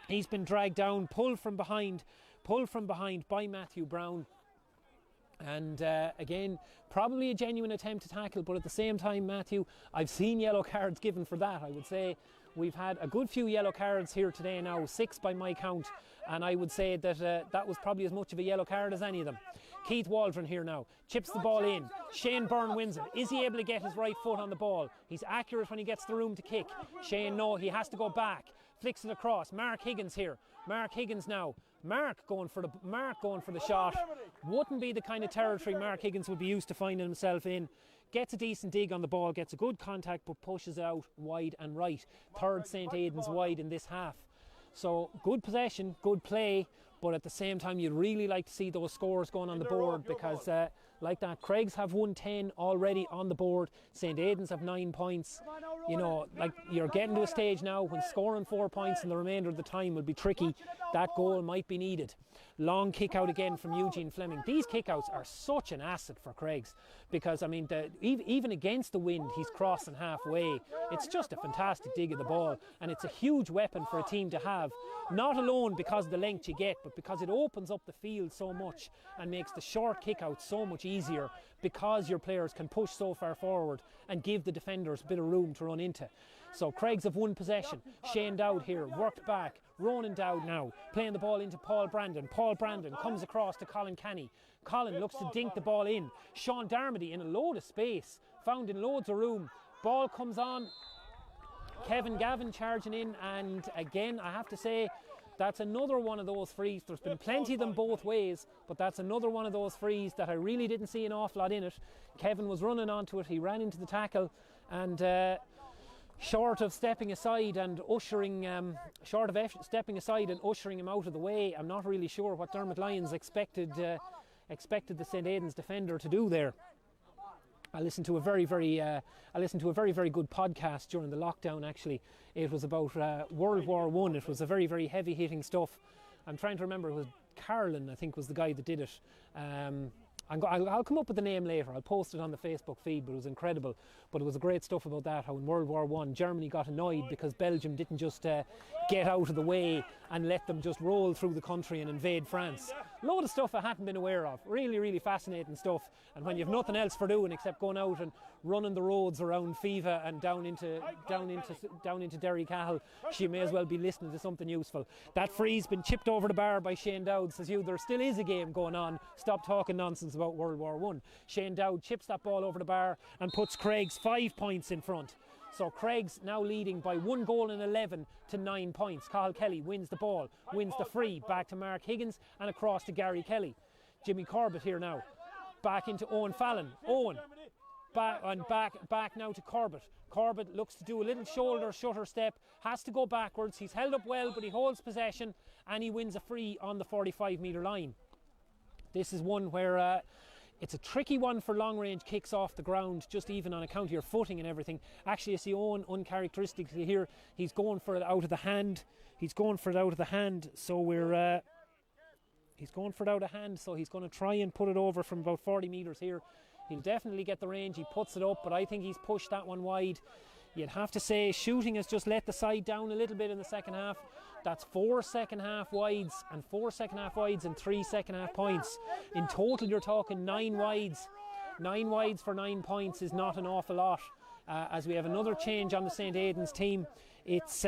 He's been dragged down, pulled from behind by Matthew Brown. And again, probably a genuine attempt to tackle, but at the same time, Matthew, I've seen yellow cards given for that. I would say we've had a good few yellow cards here today now, 6 by my count, and I would say that that was probably as much of a yellow card as any of them. Keith Waldron here now, chips the ball in. Shane Byrne wins it. Is he able to get his right foot on the ball? He's accurate when he gets the room to kick. Shane, no, he has to go back. Flicks it across. Mark Higgins here. Mark Higgins now. Mark going for the shot. Wouldn't be the kind of territory Mark Higgins would be used to finding himself in. Gets a decent dig on the ball, gets a good contact, but pushes it out wide and right. Third St. Aidan's wide in this half. So good possession, good play, but at the same time you'd really like to see those scores going on the board, because like that, Creggs have 110 already on the board, St. Aidan's have 9 points. You know, like, you're getting to a stage now when scoring 4 points in the remainder of the time will be tricky. That goal might be needed. Long kick out again from Eugene Fleming. These kickouts are such an asset for Creggs, because I mean, even against the wind he's crossing halfway. It's just a fantastic dig of the ball, and it's a huge weapon for a team to have, not alone because of the length you get, but because it opens up the field so much and makes the short kick out so much easier, because your players can push so far forward and give the defenders a bit of room to run into. So Creggs have won possession. Shane Dowd here, worked back. Ronan Dowd now playing the ball into Paul Brandon. Paul Brandon comes across to Colin Canny. Colin looks to dink the ball in. Sean Darmody in a load of space, found in loads of room. Ball comes on. Kevin Gavin charging in, and again I have to say that's another one of those frees. There's been plenty of them both ways, but that's another one of those frees that I really didn't see an awful lot in it. Kevin was running onto it, he ran into the tackle, and short of stepping aside and ushering him out of the way, I'm not really sure what Dermot Lyons expected the St. Aidan's defender to do there. I listened to a very good podcast during the lockdown. Actually, it was about World War I. It was a very, very heavy hitting stuff. I'm trying to remember. It was Carlin, I think, was the guy that did it. I'll come up with the name later. I'll post it on the Facebook feed, but it was incredible. But it was great stuff about that, how in World War I Germany got annoyed because Belgium didn't just get out of the way and let them just roll through the country and invade France. Load of stuff I hadn't been aware of. Really, really fascinating stuff. And when you've nothing else for doing except going out and running the roads around Fiva and down into Derrycahill, you may as well be listening to something useful. That free's been chipped over the bar by Shane Dowd. Says you, there still is a game going on. Stop talking nonsense about World War I. Shane Dowd chips that ball over the bar and puts Creggs 5 points in front. So Creggs now leading by 1 goal and 11 to 9 points. Cathal Kelly wins the ball, wins the free, back to Mark Higgins and across to Gary Kelly. Jimmy Corbett here now, back into Owen Fallon. Owen back now to Corbett. Corbett looks to do a little shoulder shutter step, has to go backwards. He's held up well, but he holds possession and he wins a free on the 45-metre line. This is one where it's a tricky one for long range kicks off the ground, just even on account of your footing and everything. Actually, I see Owen uncharacteristically here, he's going for it out of the hand. He's going for it out of the hand, so we're he's going for it out of hand, so he's going to try and put it over from about 40 metres here. He'll definitely get the range, he puts it up, but I think he's pushed that one wide. You'd have to say shooting has just let the side down a little bit in the second half. That's 4 second half wides and 4 second half wides and 3 second half points. In total you're talking 9 wides. 9 wides for 9 points is not an awful lot. As we have another change on the St. Aidan's team, it's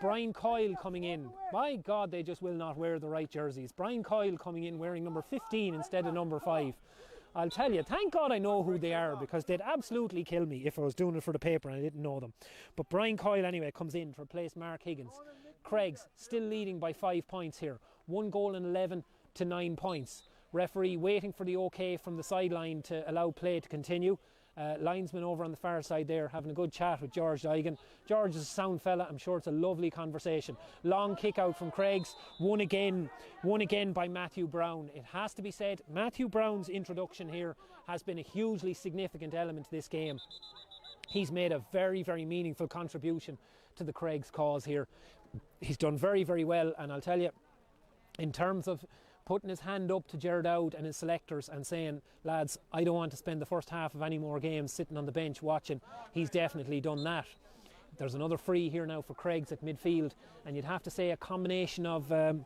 Brian Coyle coming in. My God, they just will not wear the right jerseys. Brian Coyle coming in wearing number 15 instead of number 5. I'll tell you, thank God I know who they are, because they'd absolutely kill me if I was doing it for the paper and I didn't know them. But Brian Coyle anyway comes in to replace Mark Higgins. Creggs still leading by 5 points here. 1 goal and 11 to 9 points. Referee waiting for the OK from the sideline to allow play to continue. Linesman over on the far side there having a good chat with George Aidan. George is a sound fella, I'm sure it's a lovely conversation. Long kick out from Creggs, won again by Matthew Brown. It has to be said, Matthew Brown's introduction here has been a hugely significant element to this game. He's made a very, very meaningful contribution to the Creggs cause here. He's done very, very well, and I'll tell you, in terms of putting his hand up to Ger Dowd and his selectors and saying, lads, I don't want to spend the first half of any more games sitting on the bench watching, he's definitely done that. There's another free here now for Creggs at midfield, and you'd have to say a combination of with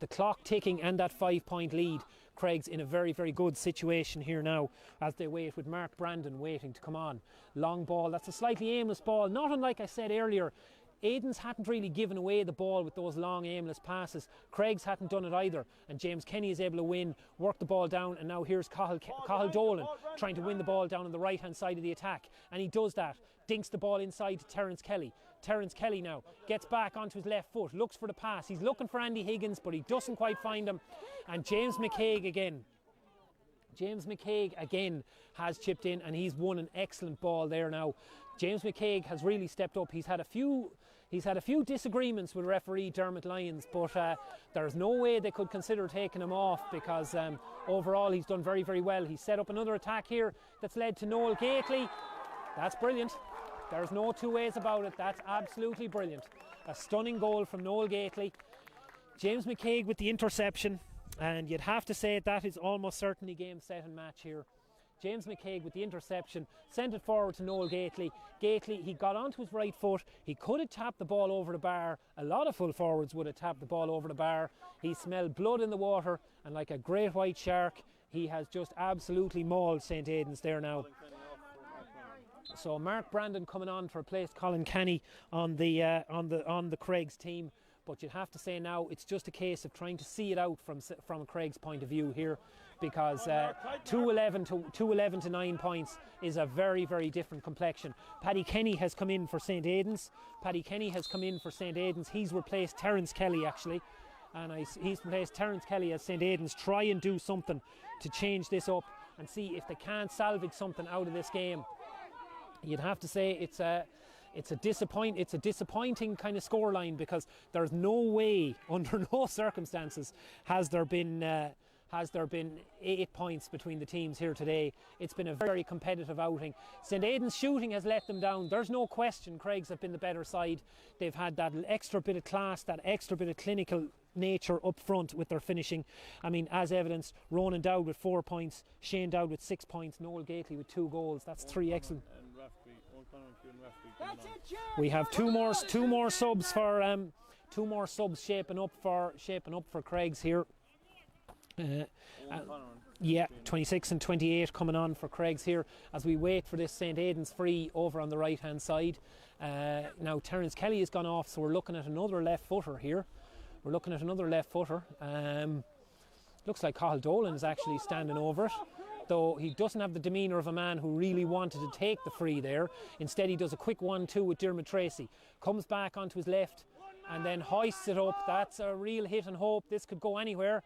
the clock ticking and that 5 point lead, Creggs in a very, very good situation here now as they wait with Mark Brandon waiting to come on. Long ball, that's a slightly aimless ball, not unlike I said earlier. Aidan's hadn't really given away the ball with those long aimless passes. Creggs hadn't done it either, and James Kenny is able to win, work the ball down, and now here's Cathal Dolan trying to win the ball down on the right hand side of the attack, and he does that, dinks the ball inside to Terence Kelly. Terence Kelly now gets back onto his left foot, looks for the pass, he's looking for Andy Higgins but he doesn't quite find him, and James McCaig again has chipped in, and he's won an excellent ball there now. James McCaig has really stepped up. He's had a few disagreements with referee Dermot Lyons, but there's no way they could consider taking him off, because overall he's done very, very well. He's set up another attack here that's led to Noel Gately. That's brilliant. There's no two ways about it. That's absolutely brilliant. A stunning goal from Noel Gately. James McCaig with the interception. And you'd have to say that is almost certainly game, set and match here. James McCaig with the interception, sent it forward to Noel Gately. Gately, he got onto his right foot. He could have tapped the ball over the bar. A lot of full forwards would have tapped the ball over the bar. He smelled blood in the water, and like a great white shark, he has just absolutely mauled St. Aidan's there now. So Mark Brandon coming on to replace Colin Kenny on the Creggs team. But you'd have to say now it's just a case of trying to see it out from Craig's point of view here, because 2-11 to 9 points is a very, very different complexion. Paddy Kenny has come in for St. Aidan's. He's replaced Terence Kelly actually, and he's replaced Terence Kelly as St. Aidan's try and do something to change this up and see if they can't salvage something out of this game. You'd have to say it's a disappointing kind of scoreline, because there's no way, under no circumstances, has there been 8 points between the teams here today. It's been a very competitive outing. St. Aidan's shooting has let them down. There's no question Creggs have been the better side. They've had that extra bit of class, that extra bit of clinical nature up front with their finishing. I mean, as evidenced, Ronan Dowd with 4 points, Shane Dowd with 6 points, Noel Gately with 2 goals. That's 3 excellent. We have two more subs for 2 more subs shaping up for Creggs here. 26 and 28 coming on for Creggs here as we wait for this St Aidan's free over on the right hand side. Now Terence Kelly has gone off, so we're looking at another left footer here. Looks like Cathal Dolan is actually standing over it, though he doesn't have the demeanour of a man who really wanted to take the free there. Instead he does a quick 1-2 with Dermot Tracy, comes back onto his left and then hoists it up. That's a real hit and hope. This could go anywhere.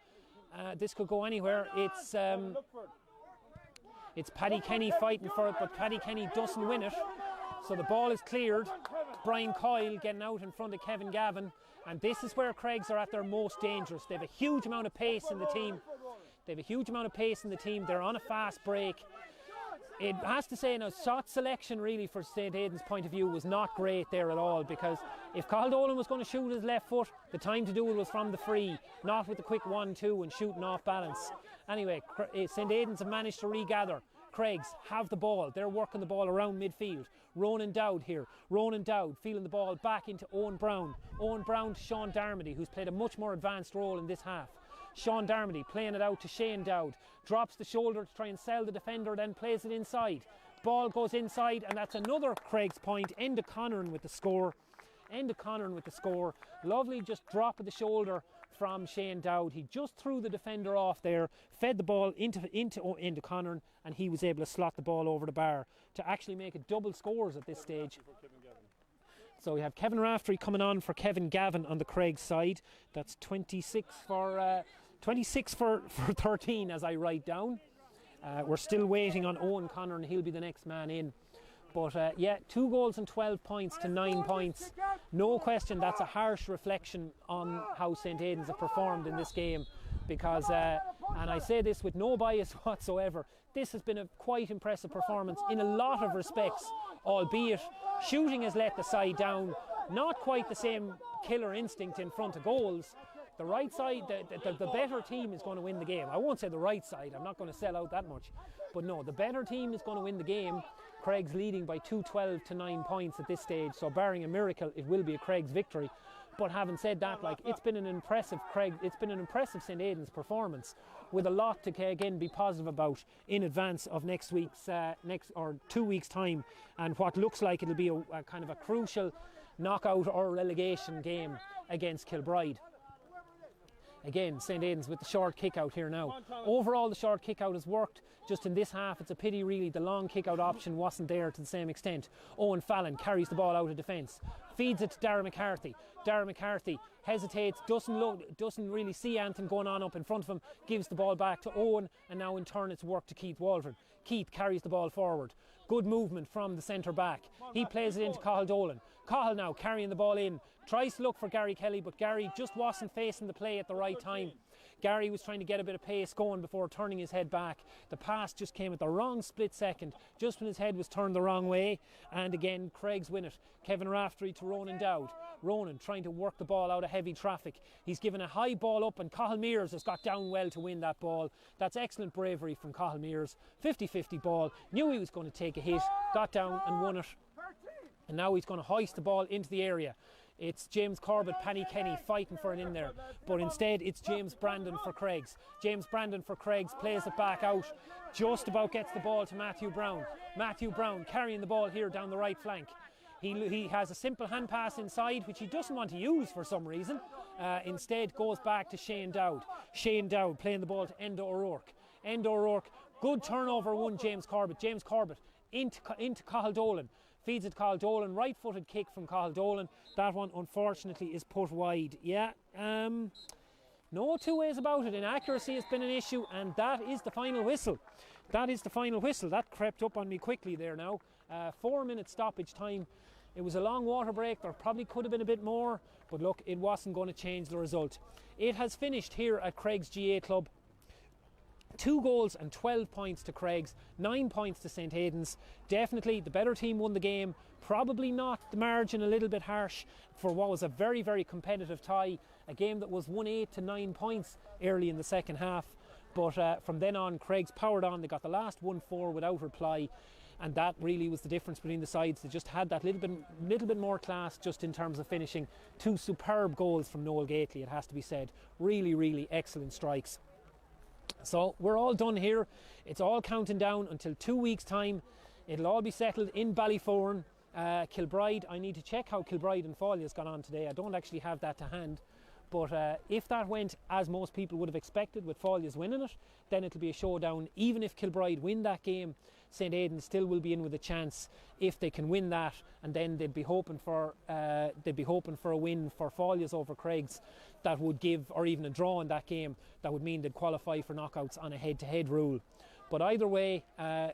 It's Paddy Kenny fighting for it, but Paddy Kenny doesn't win it. So the ball is cleared. Brian Coyle getting out in front of Kevin Gavin, and this is where Creggs are at their most dangerous. They have a huge amount of pace in the team. They're on a fast break. It has to say, now, shot selection really for St Aidan's point of view was not great there at all, because if Cathal Dolan was going to shoot his left foot, the time to do it was from the free, not with the quick 1-2 and shooting off balance. Anyway, St Aidan's have managed to regather. Creggs have the ball. They're working the ball around midfield. Ronan Dowd here. Ronan Dowd feeling the ball back into Owen Brown. Owen Brown to Sean Darmody, who's played a much more advanced role in this half. Sean Darmody playing it out to Shane Dowd. Drops the shoulder to try and sell the defender, then plays it inside. Ball goes inside, and that's another Creggs point. Enda Conneran with the score. Lovely just drop of the shoulder from Shane Dowd. He just threw the defender off there, fed the ball into Enda Conneran, and he was able to slot the ball over the bar to actually make it double scores at this stage. So we have Kevin Raftery coming on for Kevin Gavin on the Creggs side. That's 26 for 13 as I write down. We're still waiting on Owen Connor, and he'll be the next man in. But 2 goals and 12 points to 9 points. No question that's a harsh reflection on how St Aidan's have performed in this game, because, and I say this with no bias whatsoever, this has been a quite impressive performance in a lot of respects, albeit shooting has let the side down. Not quite the same killer instinct in front of goals. The right side, the better team is going to win the game. I won't say the right side, I'm not going to sell out that much. But no, the better team is going to win the game. Creggs leading by 12 to 9 points at this stage. So barring a miracle, it will be a Creggs victory. But having said that, it's been an impressive St Aidan's performance, with a lot to again be positive about in advance of next 2 weeks time, and what looks like it'll be a kind of a crucial knockout or relegation game against Kilbride. Again, St Aidan's with the short kick out here now. Overall, the short kick out has worked. Just in this half, it's a pity really the long kick out option wasn't there to the same extent. Owen Fallon carries the ball out of defence, feeds it to Darragh McCarthy. Darragh McCarthy hesitates, doesn't really see anything going on up in front of him, gives the ball back to Owen, and now in turn it's work to Keith Waldron. Keith carries the ball forward. Good movement from the centre back. He plays it into Cathal Dolan. Cathal now carrying the ball in, tries to look for Gary Kelly, but Gary just wasn't facing the play at the right time. Gary was trying to get a bit of pace going before turning his head back. The pass just came at the wrong split second, just when his head was turned the wrong way, and again Creggs win it. Kevin Raftery to Ronan Dowd. Ronan trying to work the ball out of heavy traffic. He's given a high ball up, and Cathal Mears has got down well to win that ball. That's excellent bravery from Cathal Mears. 50-50 ball, knew he was going to take a hit, got down and won it. And now he's going to hoist the ball into the area. It's James Corbett, Paddy Kenny fighting for it in there, but instead it's James Brandon for Creggs. James Brandon for Creggs plays it back out, just about gets the ball to Matthew Brown. Matthew Brown carrying the ball here down the right flank. He has a simple hand pass inside, which he doesn't want to use for some reason. Instead goes back to Shane Dowd. Shane Dowd playing the ball to Enda O'Rourke. Enda O'Rourke, good turnover one, James Corbett. James Corbett into Cathal Dolan. Feeds it to Cathal Dolan, right-footed kick from Cathal Dolan. That one, unfortunately, is put wide. No two ways about it. Inaccuracy has been an issue, and that is the final whistle. That crept up on me quickly there now. 4 minute stoppage time. It was a long water break. There probably could have been a bit more, but look, it wasn't going to change the result. It has finished here at Creggs GA Club. 2 goals and 12 points to Creggs, 9 points to St Aidan's. Definitely the better team won the game, Probably not, the margin a little bit harsh for what was a very, very competitive tie, a game that was 1-8 to 9 points early in the second half. But from then on, Creggs powered on. They got the last 1-4 without reply, and that really was the difference between the sides. They just had that little bit more class just in terms of finishing. 2 superb goals from Noel Gately, it has to be said. Really, really excellent strikes. So we're all done here. It's all counting down until 2 weeks' time. It'll all be settled in Ballyforan. Kilbride, I need to check how Kilbride and Fáile's gone on today. I don't actually have that to hand. But if that went as most people would have expected, with Fáile's winning it, then it'll be a showdown. Even if Kilbride win that game, St Aidan still will be in with a chance if they can win that, and then they'd be hoping for a win for Fáile's over Creggs. That would give, or even a draw in that game, that would mean they'd qualify for knockouts on a head-to-head rule. But either way,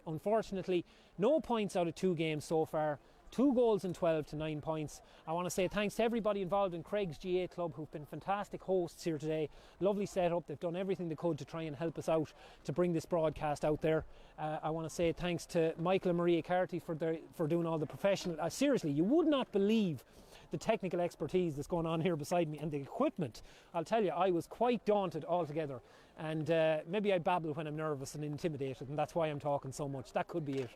unfortunately, no points out of 2 games so far. 2 goals in 12 to 9 points. I want to say thanks to everybody involved in Creggs GA Club, who've been fantastic hosts here today. Lovely setup. They've done everything they could to try and help us out to bring this broadcast out there. I want to say thanks to Michael and Maria Carty for doing all the professional. Seriously, you would not believe the technical expertise that's going on here beside me, and the equipment. I'll tell you, I was quite daunted altogether, and maybe I babble when I'm nervous and intimidated, and that's why I'm talking so much. That could be it.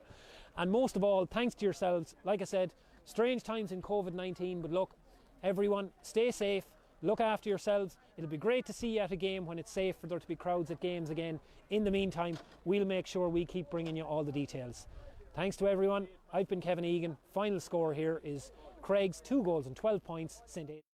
And most of all, thanks to yourselves. Like I said, strange times in COVID-19, but look, everyone, stay safe, look after yourselves. It'll be great to see you at a game when it's safe for there to be crowds at games again. In the meantime, we'll make sure we keep bringing you all the details. Thanks to everyone. I've been Kevin Egan. Final score here is Creggs 2 goals and 12 points. St. Aidan.